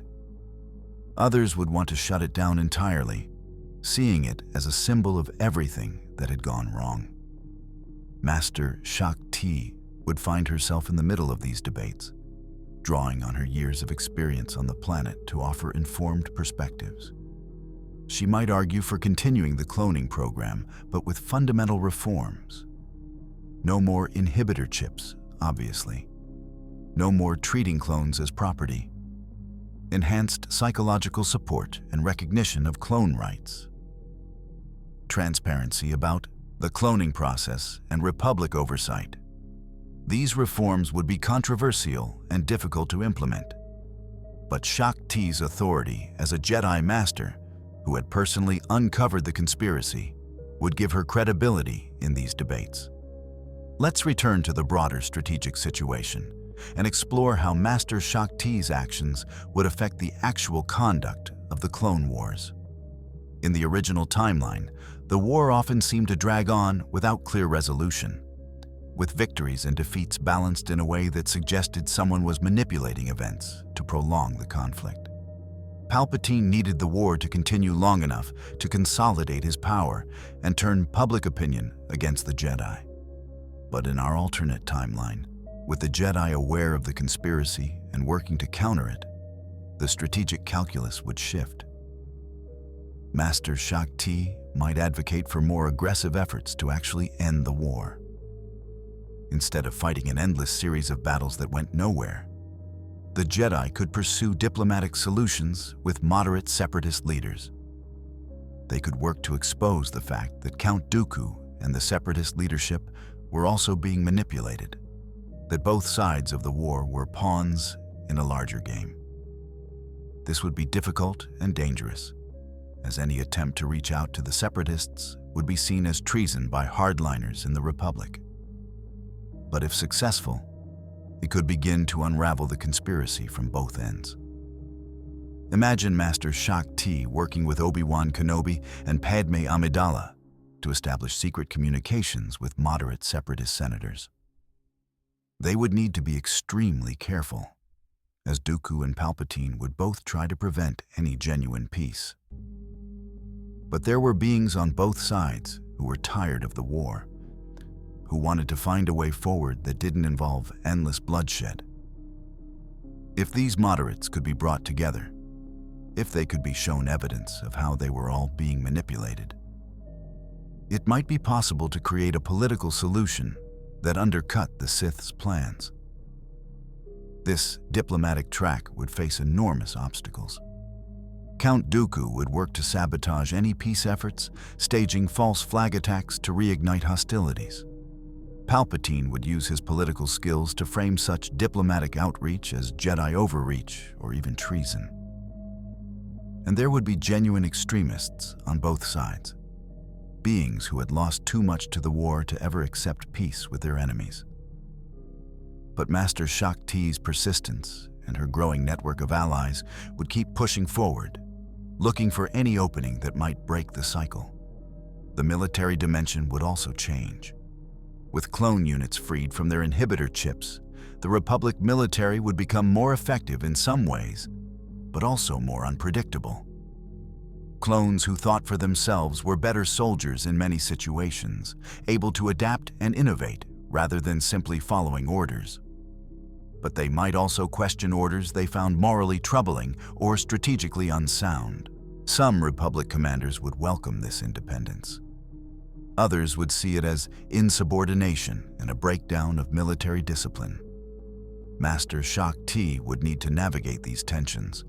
Others would want to shut it down entirely, seeing it as a symbol of everything that had gone wrong. Master Shaak would find herself in the middle of these debates, drawing on her years of experience on the planet to offer informed perspectives. She might argue for continuing the cloning program, but with fundamental reforms. No more inhibitor chips, obviously. No more treating clones as property. Enhanced psychological support and recognition of clone rights. Transparency about the cloning process and Republic oversight. These reforms would be controversial and difficult to implement. But Shaak's authority as a Jedi Master, who had personally uncovered the conspiracy, would give her credibility in these debates. Let's return to the broader strategic situation and explore how Master Shaak's actions would affect the actual conduct of the Clone Wars. In the original timeline, the war often seemed to drag on without clear resolution, with victories and defeats balanced in a way that suggested someone was manipulating events to prolong the conflict. Palpatine needed the war to continue long enough to consolidate his power and turn public opinion against the Jedi. But in our alternate timeline, with the Jedi aware of the conspiracy and working to counter it, the strategic calculus would shift. Master Shaak might advocate for more aggressive efforts to actually end the war. Instead of fighting an endless series of battles that went nowhere, the Jedi could pursue diplomatic solutions with moderate separatist leaders. They could work to expose the fact that Count Dooku and the separatist leadership were also being manipulated, that both sides of the war were pawns in a larger game. This would be difficult and dangerous, as any attempt to reach out to the separatists would be seen as treason by hardliners in the Republic. But if successful, it could begin to unravel the conspiracy from both ends. Imagine Master Shaak Ti working with Obi-Wan Kenobi and Padme Amidala to establish secret communications with moderate separatist senators. They would need to be extremely careful, as Dooku and Palpatine would both try to prevent any genuine peace. But there were beings on both sides who were tired of the war, who wanted to find a way forward that didn't involve endless bloodshed. If these moderates could be brought together, if they could be shown evidence of how they were all being manipulated, it might be possible to create a political solution that undercut the Sith's plans. This diplomatic track would face enormous obstacles. Count Dooku would work to sabotage any peace efforts, staging false flag attacks to reignite hostilities. Palpatine would use his political skills to frame such diplomatic outreach as Jedi overreach or even treason. And there would be genuine extremists on both sides, beings who had lost too much to the war to ever accept peace with their enemies. But Master Shaak Ti's persistence and her growing network of allies would keep pushing forward, looking for any opening that might break the cycle. The military dimension would also change. With clone units freed from their inhibitor chips, the Republic military would become more effective in some ways, but also more unpredictable. Clones who thought for themselves were better soldiers in many situations, able to adapt and innovate rather than simply following orders. But they might also question orders they found morally troubling or strategically unsound. Some Republic commanders would welcome this independence. Others would see it as insubordination and a breakdown of military discipline. Master Shaak Ti would need to navigate these tensions,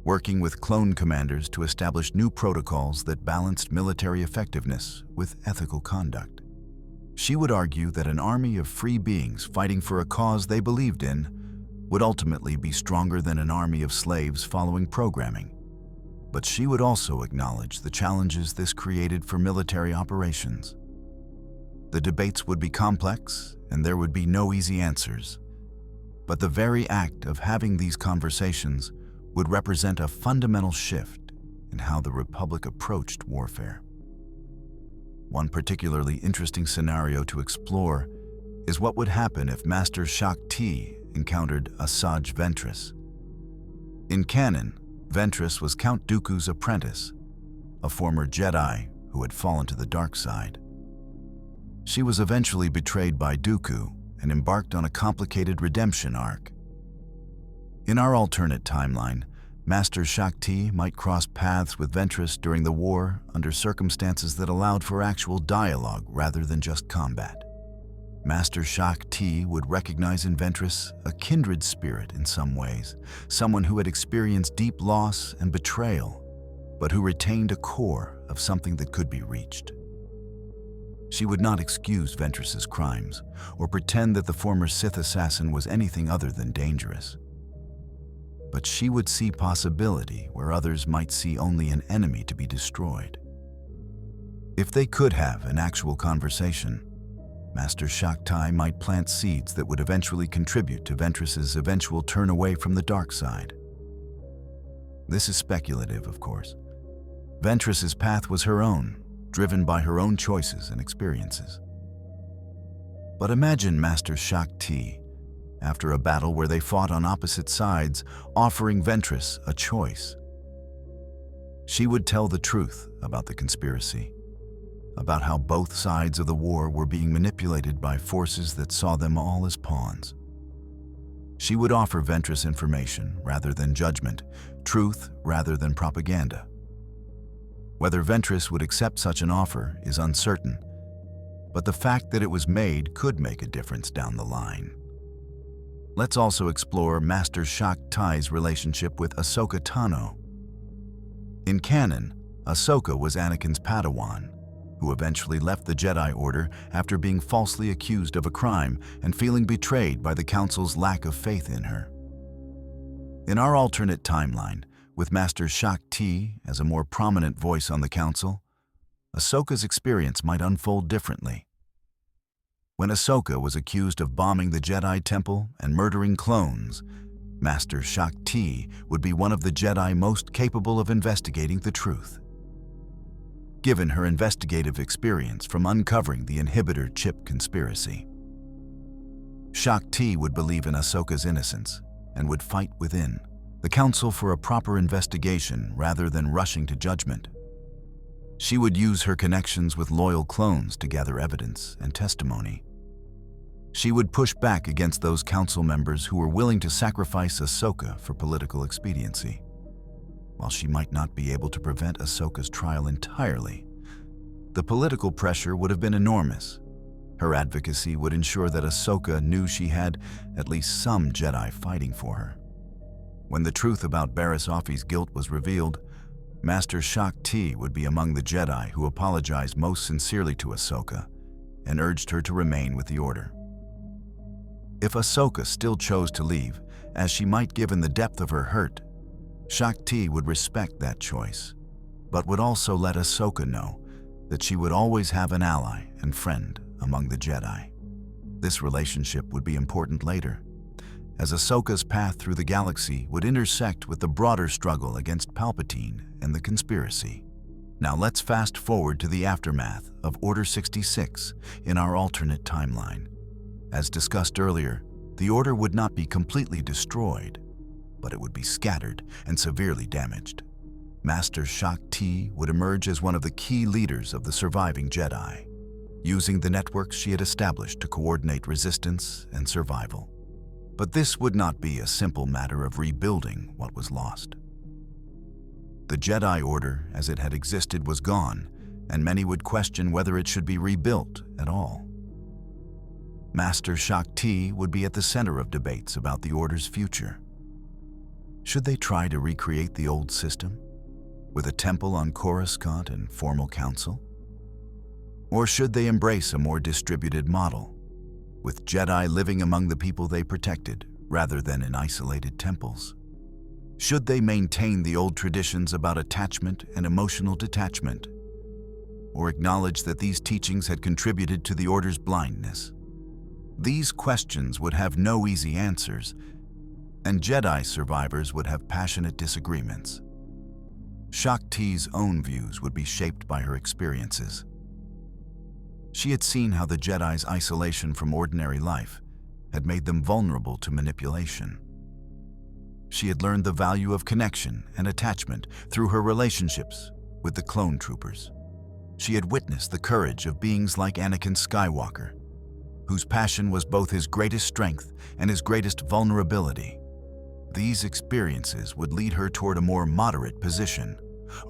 working with clone commanders to establish new protocols that balanced military effectiveness with ethical conduct. She would argue that an army of free beings fighting for a cause they believed in would ultimately be stronger than an army of slaves following programming. But she would also acknowledge the challenges this created for military operations. The debates would be complex, and there would be no easy answers. But the very act of having these conversations would represent a fundamental shift in how the Republic approached warfare. One particularly interesting scenario to explore is what would happen if Master Shaak Ti encountered Asajj Ventress. In canon, Ventress was Count Dooku's apprentice, a former Jedi who had fallen to the dark side. She was eventually betrayed by Dooku and embarked on a complicated redemption arc. In our alternate timeline, Master Shaak Ti might cross paths with Ventress during the war under circumstances that allowed for actual dialogue rather than just combat. Master Shaak Ti would recognize in Ventress a kindred spirit in some ways, someone who had experienced deep loss and betrayal, but who retained a core of something that could be reached. She would not excuse Ventress's crimes or pretend that the former Sith assassin was anything other than dangerous. But she would see possibility where others might see only an enemy to be destroyed. If they could have an actual conversation, Master Shaak Ti might plant seeds that would eventually contribute to Ventress's eventual turn away from the dark side. This is speculative, of course. Ventress's path was her own, driven by her own choices and experiences. But imagine Master Shaak Ti, after a battle where they fought on opposite sides, offering Ventress a choice. She would tell the truth about the conspiracy, about how both sides of the war were being manipulated by forces that saw them all as pawns. She would offer Ventress information rather than judgment, truth rather than propaganda. Whether Ventress would accept such an offer is uncertain, but the fact that it was made could make a difference down the line. Let's also explore Master Shaak Ti's relationship with Ahsoka Tano. In canon, Ahsoka was Anakin's Padawan, who eventually left the Jedi Order after being falsely accused of a crime and feeling betrayed by the Council's lack of faith in her. In our alternate timeline, with Master Shaak Ti as a more prominent voice on the Council, Ahsoka's experience might unfold differently. When Ahsoka was accused of bombing the Jedi Temple and murdering clones, Master Shaak Ti would be one of the Jedi most capable of investigating the truth. Given her investigative experience from uncovering the inhibitor chip conspiracy, Shaak Ti would believe in Ahsoka's innocence and would fight within the Council for a proper investigation rather than rushing to judgment. She would use her connections with loyal clones to gather evidence and testimony. She would push back against those council members who were willing to sacrifice Ahsoka for political expediency. While she might not be able to prevent Ahsoka's trial entirely, the political pressure would have been enormous. Her advocacy would ensure that Ahsoka knew she had at least some Jedi fighting for her. When the truth about Barriss Offee's guilt was revealed, Master Shaak Ti would be among the Jedi who apologized most sincerely to Ahsoka and urged her to remain with the Order. If Ahsoka still chose to leave, as she might given the depth of her hurt, Shaak Ti would respect that choice, but would also let Ahsoka know that she would always have an ally and friend among the Jedi. This relationship would be important later, as Ahsoka's path through the galaxy would intersect with the broader struggle against Palpatine and the conspiracy. Now let's fast forward to the aftermath of Order 66 in our alternate timeline. As discussed earlier, the Order would not be completely destroyed, but it would be scattered and severely damaged. Master Shaak Ti would emerge as one of the key leaders of the surviving Jedi, using the networks she had established to coordinate resistance and survival. But this would not be a simple matter of rebuilding what was lost. The Jedi Order, as it had existed, was gone, and many would question whether it should be rebuilt at all. Master Shaak Ti would be at the center of debates about the Order's future. Should they try to recreate the old system, with a temple on Coruscant and formal council? Or should they embrace a more distributed model, with Jedi living among the people they protected rather than in isolated temples? Should they maintain the old traditions about attachment and emotional detachment, or acknowledge that these teachings had contributed to the Order's blindness? These questions would have no easy answers, and Jedi survivors would have passionate disagreements. Shaak Ti's own views would be shaped by her experiences. She had seen how the Jedi's isolation from ordinary life had made them vulnerable to manipulation. She had learned the value of connection and attachment through her relationships with the clone troopers. She had witnessed the courage of beings like Anakin Skywalker, whose passion was both his greatest strength and his greatest vulnerability. These experiences would lead her toward a more moderate position,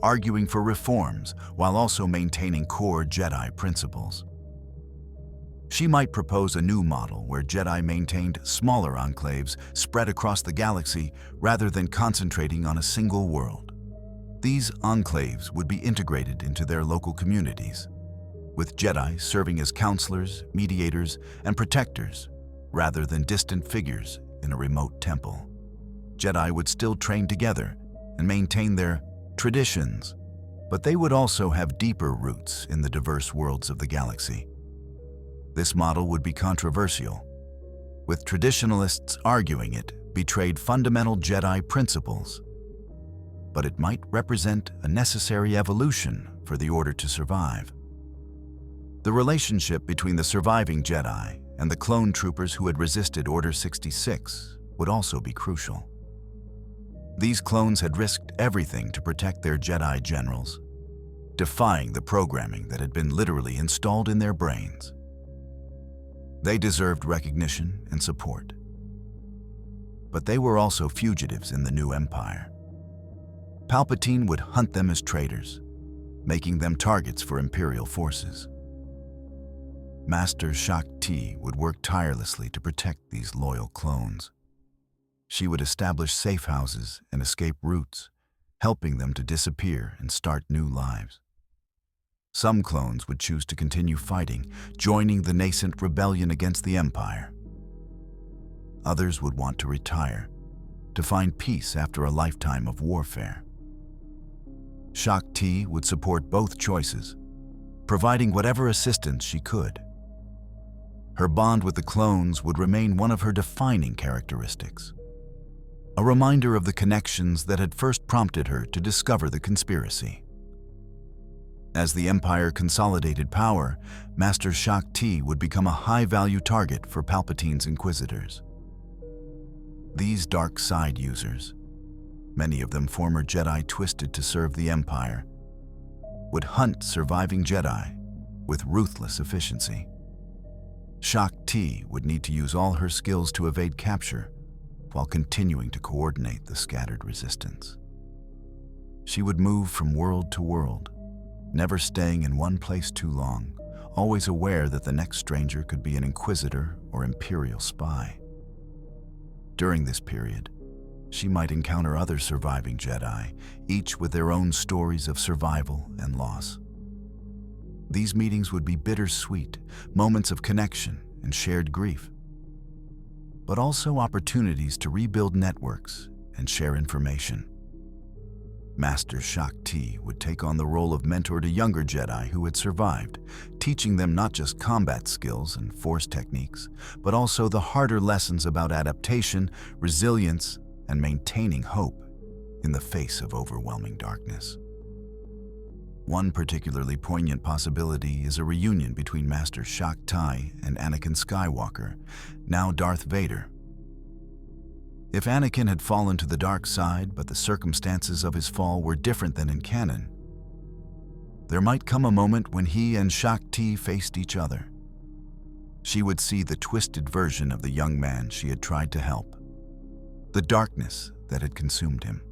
arguing for reforms while also maintaining core Jedi principles. She might propose a new model where Jedi maintained smaller enclaves spread across the galaxy rather than concentrating on a single world. These enclaves would be integrated into their local communities, with Jedi serving as counselors, mediators, and protectors rather than distant figures in a remote temple. Jedi would still train together and maintain their traditions, but they would also have deeper roots in the diverse worlds of the galaxy. This model would be controversial, with traditionalists arguing it betrayed fundamental Jedi principles, but it might represent a necessary evolution for the Order to survive. The relationship between the surviving Jedi and the clone troopers who had resisted Order 66 would also be crucial. These clones had risked everything to protect their Jedi generals, defying the programming that had been literally installed in their brains. They deserved recognition and support. But they were also fugitives in the new empire. Palpatine would hunt them as traitors, making them targets for Imperial forces. Master Shaak would work tirelessly to protect these loyal clones. She would establish safe houses and escape routes, helping them to disappear and start new lives. Some clones would choose to continue fighting, joining the nascent rebellion against the Empire. Others would want to retire, to find peace after a lifetime of warfare. Shaak would support both choices, providing whatever assistance she could. Her bond with the clones would remain one of her defining characteristics, a reminder of the connections that had first prompted her to discover the conspiracy. As the Empire consolidated power, Master Shaak would become a high-value target for Palpatine's Inquisitors. These dark side users, many of them former Jedi twisted to serve the Empire, would hunt surviving Jedi with ruthless efficiency. Shaak would need to use all her skills to evade capture while continuing to coordinate the scattered resistance. She would move from world to world, never staying in one place too long, always aware that the next stranger could be an Inquisitor or Imperial spy. During this period, she might encounter other surviving Jedi, each with their own stories of survival and loss. These meetings would be bittersweet, moments of connection and shared grief, but also opportunities to rebuild networks and share information. Master Shaak would take on the role of mentor to younger Jedi who had survived, teaching them not just combat skills and force techniques, but also the harder lessons about adaptation, resilience, and maintaining hope in the face of overwhelming darkness. One particularly poignant possibility is a reunion between Master Shaak and Anakin Skywalker, now Darth Vader. If Anakin had fallen to the dark side, but the circumstances of his fall were different than in canon, there might come a moment when he and Shaak faced each other. She would see the twisted version of the young man she had tried to help, the darkness that had consumed him.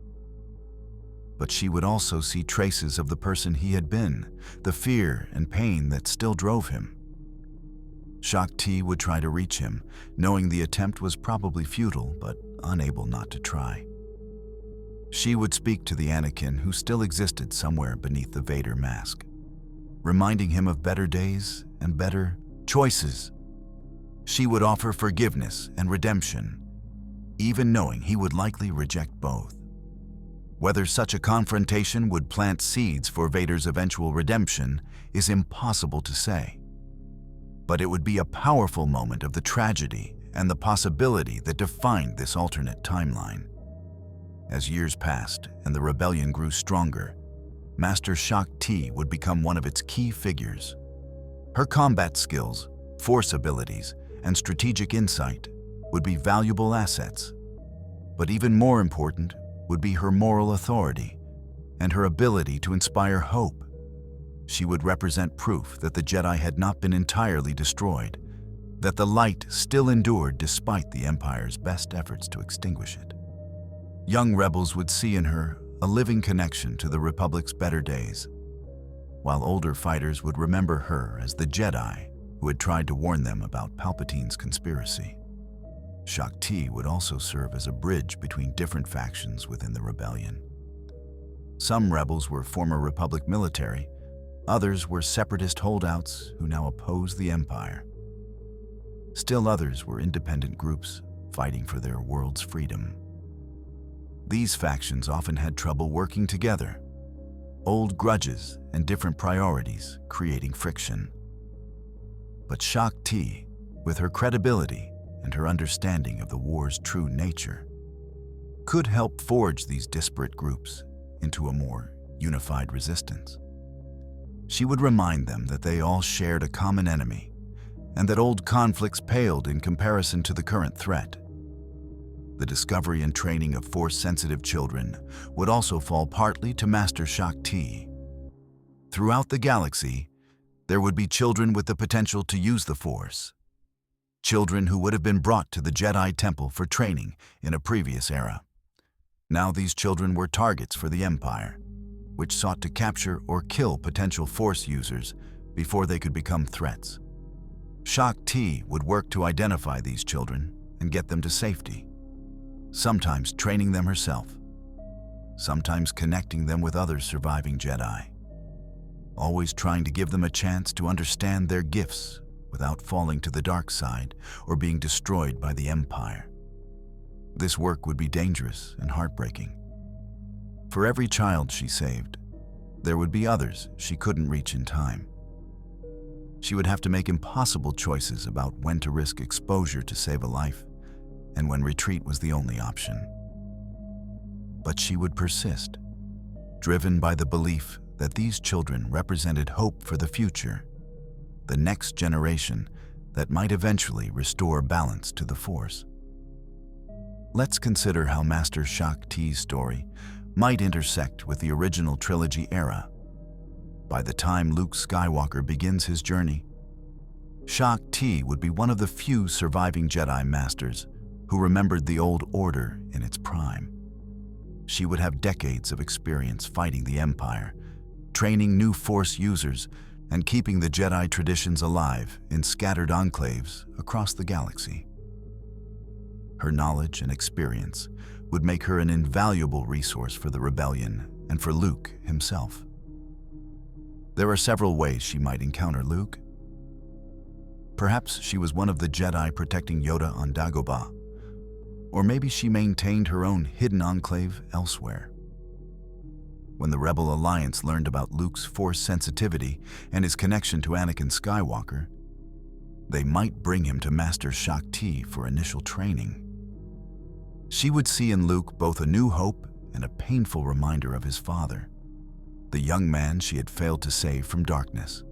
But she would also see traces of the person he had been, the fear and pain that still drove him. Shaak would try to reach him, knowing the attempt was probably futile, but unable not to try. She would speak to the Anakin who still existed somewhere beneath the Vader mask, reminding him of better days and better choices. She would offer forgiveness and redemption, even knowing he would likely reject both. Whether such a confrontation would plant seeds for Vader's eventual redemption is impossible to say. But it would be a powerful moment of the tragedy and the possibility that defined this alternate timeline. As years passed and the rebellion grew stronger, Master Shaak would become one of its key figures. Her combat skills, force abilities, and strategic insight would be valuable assets. But even more important would be her moral authority and her ability to inspire hope. She would represent proof that the Jedi had not been entirely destroyed, that the light still endured despite the Empire's best efforts to extinguish it. Young rebels would see in her a living connection to the Republic's better days, while older fighters would remember her as the Jedi who had tried to warn them about Palpatine's conspiracy. Shaak would also serve as a bridge between different factions within the rebellion. Some rebels were former Republic military, others were separatist holdouts who now opposed the Empire. Still others were independent groups fighting for their world's freedom. These factions often had trouble working together, old grudges and different priorities creating friction. But Shaak, with her credibility and her understanding of the war's true nature, could help forge these disparate groups into a more unified resistance. She would remind them that they all shared a common enemy, and that old conflicts paled in comparison to the current threat. The discovery and training of Force-sensitive children would also fall partly to Master Shaak. Throughout the galaxy, there would be children with the potential to use the Force, children who would have been brought to the Jedi Temple for training in a previous era. Now these children were targets for the Empire, which sought to capture or kill potential Force users before they could become threats. Shaak would work to identify these children and get them to safety, sometimes training them herself, sometimes connecting them with other surviving Jedi, always trying to give them a chance to understand their gifts without falling to the dark side or being destroyed by the Empire. This work would be dangerous and heartbreaking. For every child she saved, there would be others she couldn't reach in time. She would have to make impossible choices about when to risk exposure to save a life and when retreat was the only option. But she would persist, driven by the belief that these children represented hope for the future, the next generation that might eventually restore balance to the Force. Let's consider how Master Shaak's story might intersect with the original trilogy era. By the time Luke Skywalker begins his journey, Shaak would be one of the few surviving Jedi Masters who remembered the old order in its prime. She would have decades of experience fighting the Empire, training new Force users, and keeping the Jedi traditions alive in scattered enclaves across the galaxy. Her knowledge and experience would make her an invaluable resource for the Rebellion and for Luke himself. There are several ways she might encounter Luke. Perhaps she was one of the Jedi protecting Yoda on Dagobah, or maybe she maintained her own hidden enclave elsewhere. When the Rebel Alliance learned about Luke's Force sensitivity and his connection to Anakin Skywalker, they might bring him to Master Shaak for initial training. She would see in Luke both a new hope and a painful reminder of his father, the young man she had failed to save from darkness.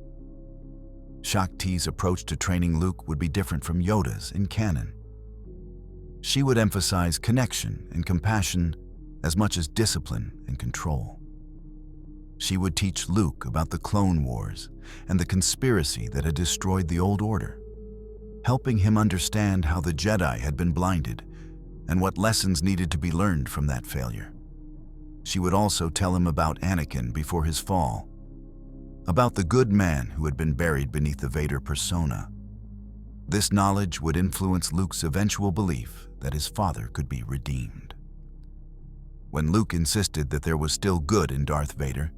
Shaak's approach to training Luke would be different from Yoda's in canon. She would emphasize connection and compassion as much as discipline and control. She would teach Luke about the Clone Wars and the conspiracy that had destroyed the Old Order, helping him understand how the Jedi had been blinded and what lessons needed to be learned from that failure. She would also tell him about Anakin before his fall, about the good man who had been buried beneath the Vader persona. This knowledge would influence Luke's eventual belief that his father could be redeemed. When Luke insisted that there was still good in Darth Vader,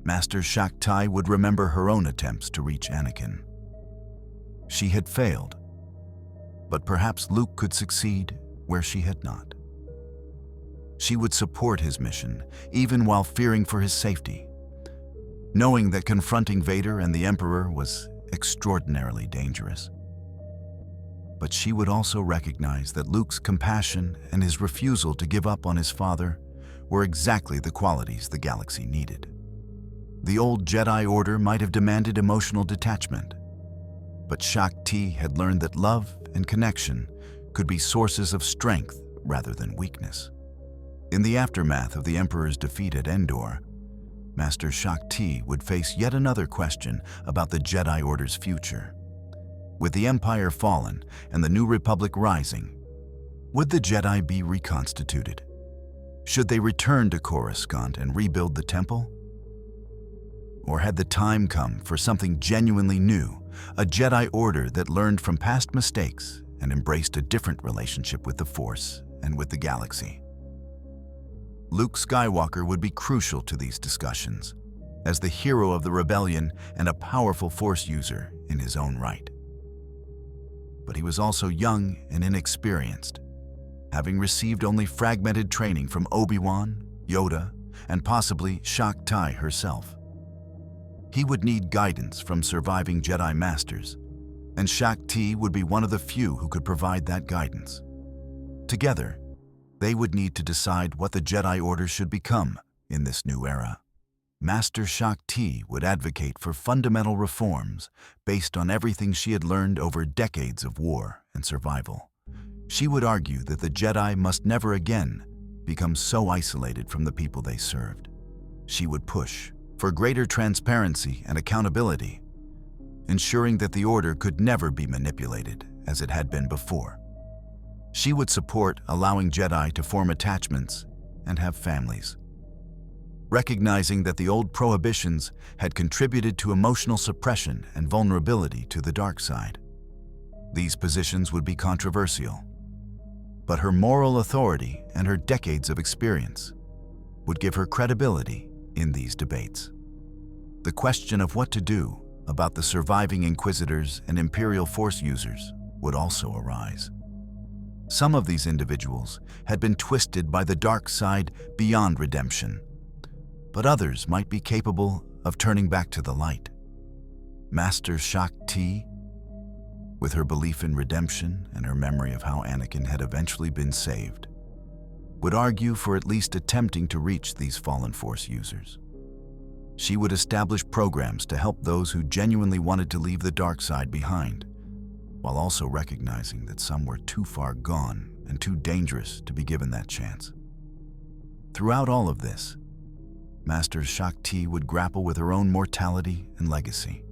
Master Shaak would remember her own attempts to reach Anakin. She had failed, but perhaps Luke could succeed where she had not. She would support his mission, even while fearing for his safety, knowing that confronting Vader and the Emperor was extraordinarily dangerous. But she would also recognize that Luke's compassion and his refusal to give up on his father were exactly the qualities the galaxy needed. The old Jedi Order might have demanded emotional detachment, but Shaak had learned that love and connection could be sources of strength rather than weakness. In the aftermath of the Emperor's defeat at Endor, Master Shaak would face yet another question about the Jedi Order's future. With the Empire fallen and the New Republic rising, would the Jedi be reconstituted? Should they return to Coruscant and rebuild the temple? Or had the time come for something genuinely new, a Jedi Order that learned from past mistakes and embraced a different relationship with the Force and with the galaxy? Luke Skywalker would be crucial to these discussions, as the hero of the rebellion and a powerful Force user in his own right. But he was also young and inexperienced, having received only fragmented training from Obi-Wan, Yoda, and possibly Shaak herself. He would need guidance from surviving Jedi Masters, and Shaak would be one of the few who could provide that guidance. Together, they would need to decide what the Jedi Order should become in this new era. Master Shaak would advocate for fundamental reforms based on everything she had learned over decades of war and survival. She would argue that the Jedi must never again become so isolated from the people they served. She would push for greater transparency and accountability, ensuring that the Order could never be manipulated as it had been before. She would support allowing Jedi to form attachments and have families, recognizing that the old prohibitions had contributed to emotional suppression and vulnerability to the dark side. These positions would be controversial, but her moral authority and her decades of experience would give her credibility in these debates. The question of what to do about the surviving Inquisitors and Imperial Force users would also arise. Some of these individuals had been twisted by the dark side beyond redemption, but others might be capable of turning back to the light. Master Shaak, with her belief in redemption and her memory of how Anakin had eventually been saved, would argue for at least attempting to reach these fallen Force users. She would establish programs to help those who genuinely wanted to leave the dark side behind, while also recognizing that some were too far gone and too dangerous to be given that chance. Throughout all of this, Master Shaak would grapple with her own mortality and legacy.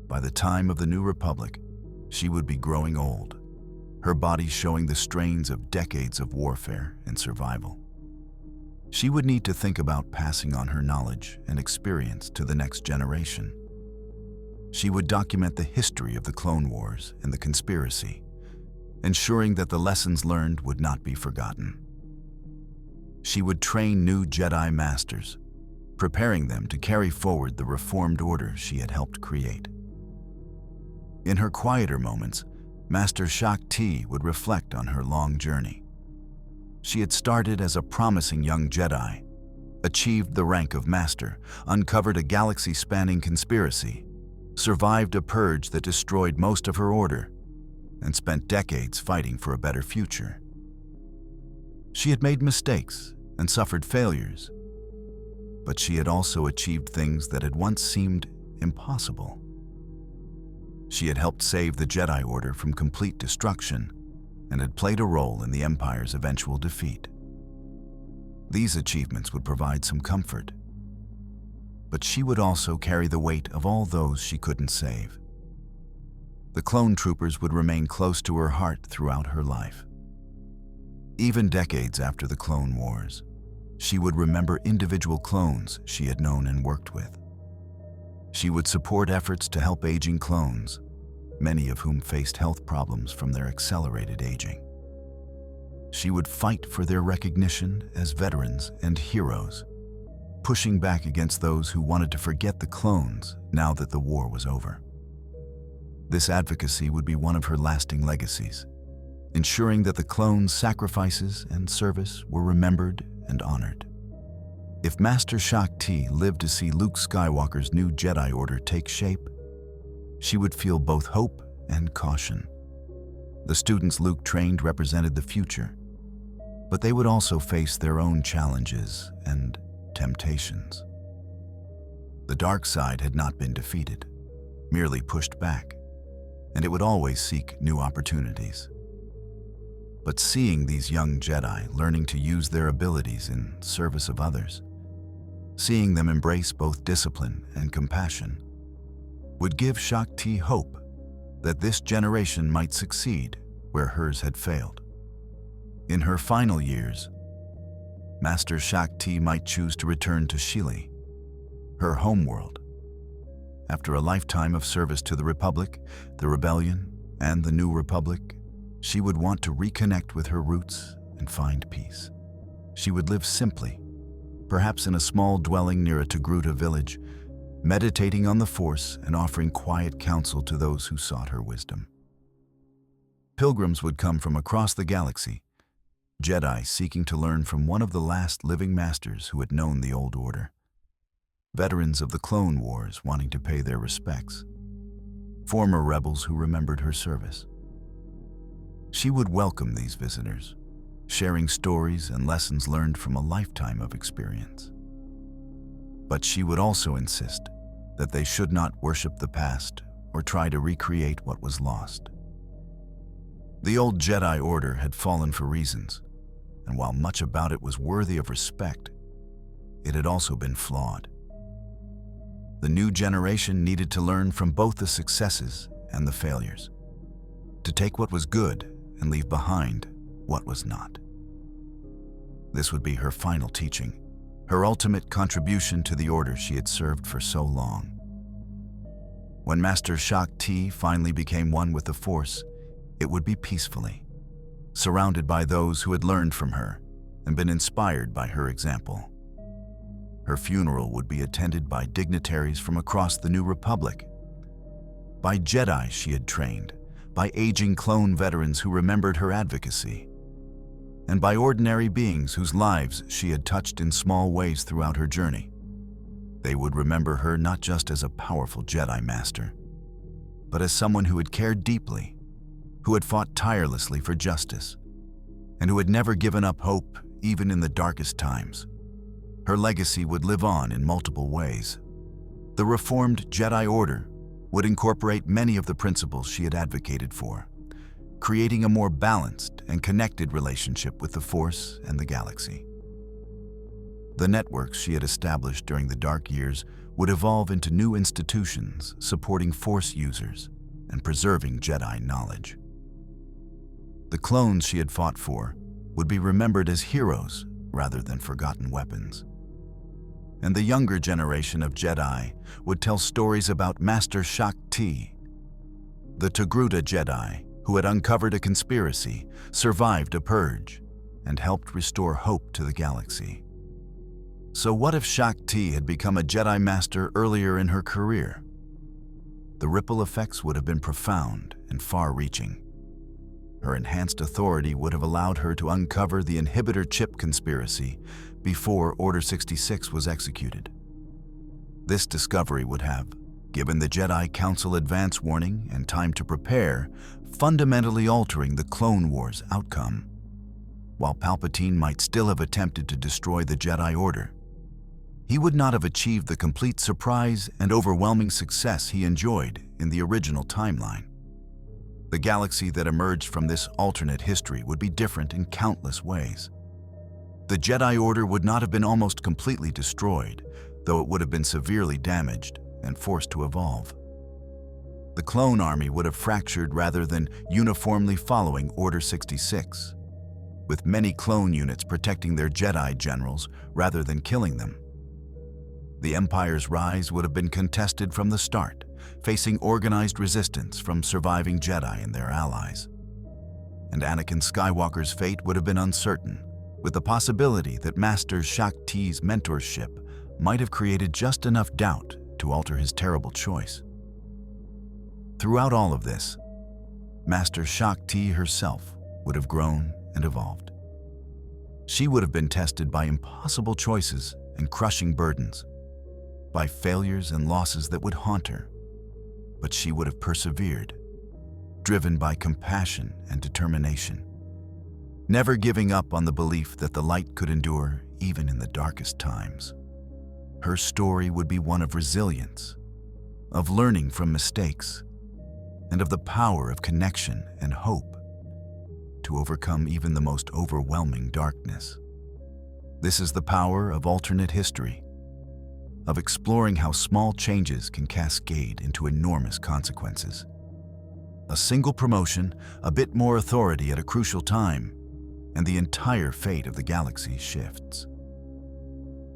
By the time of the New Republic, she would be growing old, her body showing the strains of decades of warfare and survival. She would need to think about passing on her knowledge and experience to the next generation. She would document the history of the Clone Wars and the conspiracy, ensuring that the lessons learned would not be forgotten. She would train new Jedi Masters, preparing them to carry forward the reformed order she had helped create. In her quieter moments, Master Shaak would reflect on her long journey. She had started as a promising young Jedi, achieved the rank of Master, uncovered a galaxy-spanning conspiracy, survived a purge that destroyed most of her order, and spent decades fighting for a better future. She had made mistakes and suffered failures, but she had also achieved things that had once seemed impossible. She had helped save the Jedi Order from complete destruction and had played a role in the Empire's eventual defeat. These achievements would provide some comfort, but she would also carry the weight of all those she couldn't save. The clone troopers would remain close to her heart throughout her life. Even decades after the Clone Wars, she would remember individual clones she had known and worked with. She would support efforts to help aging clones, many of whom faced health problems from their accelerated aging. She would fight for their recognition as veterans and heroes, pushing back against those who wanted to forget the clones now that the war was over. This advocacy would be one of her lasting legacies, ensuring that the clones' sacrifices and service were remembered and honored. If Master Shaak lived to see Luke Skywalker's new Jedi Order take shape, she would feel both hope and caution. The students Luke trained represented the future, but they would also face their own challenges and temptations. The dark side had not been defeated, merely pushed back, and it would always seek new opportunities. But seeing these young Jedi learning to use their abilities in service of others, seeing them embrace both discipline and compassion, would give Shaak hope that this generation might succeed where hers had failed. In her final years, Master Shaak might choose to return to Shili, her homeworld. After a lifetime of service to the Republic, the Rebellion, and the New Republic, she would want to reconnect with her roots and find peace. She would live simply, perhaps in a small dwelling near a Togruta village, meditating on the Force and offering quiet counsel to those who sought her wisdom. Pilgrims would come from across the galaxy, Jedi seeking to learn from one of the last living masters who had known the old order. Veterans of the Clone Wars wanting to pay their respects, former rebels who remembered her service. She would welcome these visitors, sharing stories and lessons learned from a lifetime of experience. But she would also insist that they should not worship the past or try to recreate what was lost. The old Jedi Order had fallen for reasons, and while much about it was worthy of respect, it had also been flawed. The new generation needed to learn from both the successes and the failures, to take what was good and leave behind what was not. This would be her final teaching, her ultimate contribution to the order she had served for so long. When Master Shaak Ti finally became one with the Force, it would be peacefully, surrounded by those who had learned from her and been inspired by her example. Her funeral would be attended by dignitaries from across the New Republic, by Jedi she had trained, by aging clone veterans who remembered her advocacy, and by ordinary beings whose lives she had touched in small ways throughout her journey. They would remember her not just as a powerful Jedi Master, but as someone who had cared deeply, who had fought tirelessly for justice, and who had never given up hope even in the darkest times. Her legacy would live on in multiple ways. The reformed Jedi Order would incorporate many of the principles she had advocated for, creating a more balanced and connected relationship with the Force and the galaxy. The networks she had established during the Dark Years would evolve into new institutions supporting Force users and preserving Jedi knowledge. The clones she had fought for would be remembered as heroes rather than forgotten weapons. And the younger generation of Jedi would tell stories about Master Shaak Ti, the Togruta Jedi who had uncovered a conspiracy, survived a purge, and helped restore hope to the galaxy. So what if Shaak Ti had become a Jedi Master earlier in her career? The ripple effects would have been profound and far-reaching. Her enhanced authority would have allowed her to uncover the inhibitor chip conspiracy before Order 66 was executed. This discovery would have, given the Jedi Council advance warning and time to prepare, fundamentally altering the Clone Wars outcome. While Palpatine might still have attempted to destroy the Jedi Order, he would not have achieved the complete surprise and overwhelming success he enjoyed in the original timeline. The galaxy that emerged from this alternate history would be different in countless ways. The Jedi Order would not have been almost completely destroyed, though it would have been severely damaged and forced to evolve. The clone army would have fractured rather than uniformly following Order 66, with many clone units protecting their Jedi generals rather than killing them. The Empire's rise would have been contested from the start, facing organized resistance from surviving Jedi and their allies. And Anakin Skywalker's fate would have been uncertain, with the possibility that Master Shaak Ti's mentorship might have created just enough doubt to alter his terrible choice. Throughout all of this, Master Shaak Ti herself would have grown and evolved. She would have been tested by impossible choices and crushing burdens, by failures and losses that would haunt her, but she would have persevered, driven by compassion and determination, never giving up on the belief that the light could endure even in the darkest times. Her story would be one of resilience, of learning from mistakes, and of the power of connection and hope to overcome even the most overwhelming darkness. This is the power of alternate history, of exploring how small changes can cascade into enormous consequences. A single promotion, a bit more authority at a crucial time, and the entire fate of the galaxy shifts.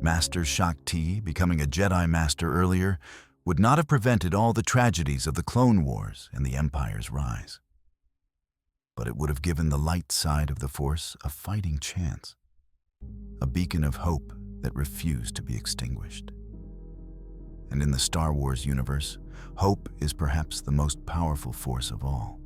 Master Shaak Ti becoming a Jedi Master earlier would not have prevented all the tragedies of the Clone Wars and the Empire's rise. But it would have given the light side of the Force a fighting chance, a beacon of hope that refused to be extinguished. And in the Star Wars universe, hope is perhaps the most powerful force of all.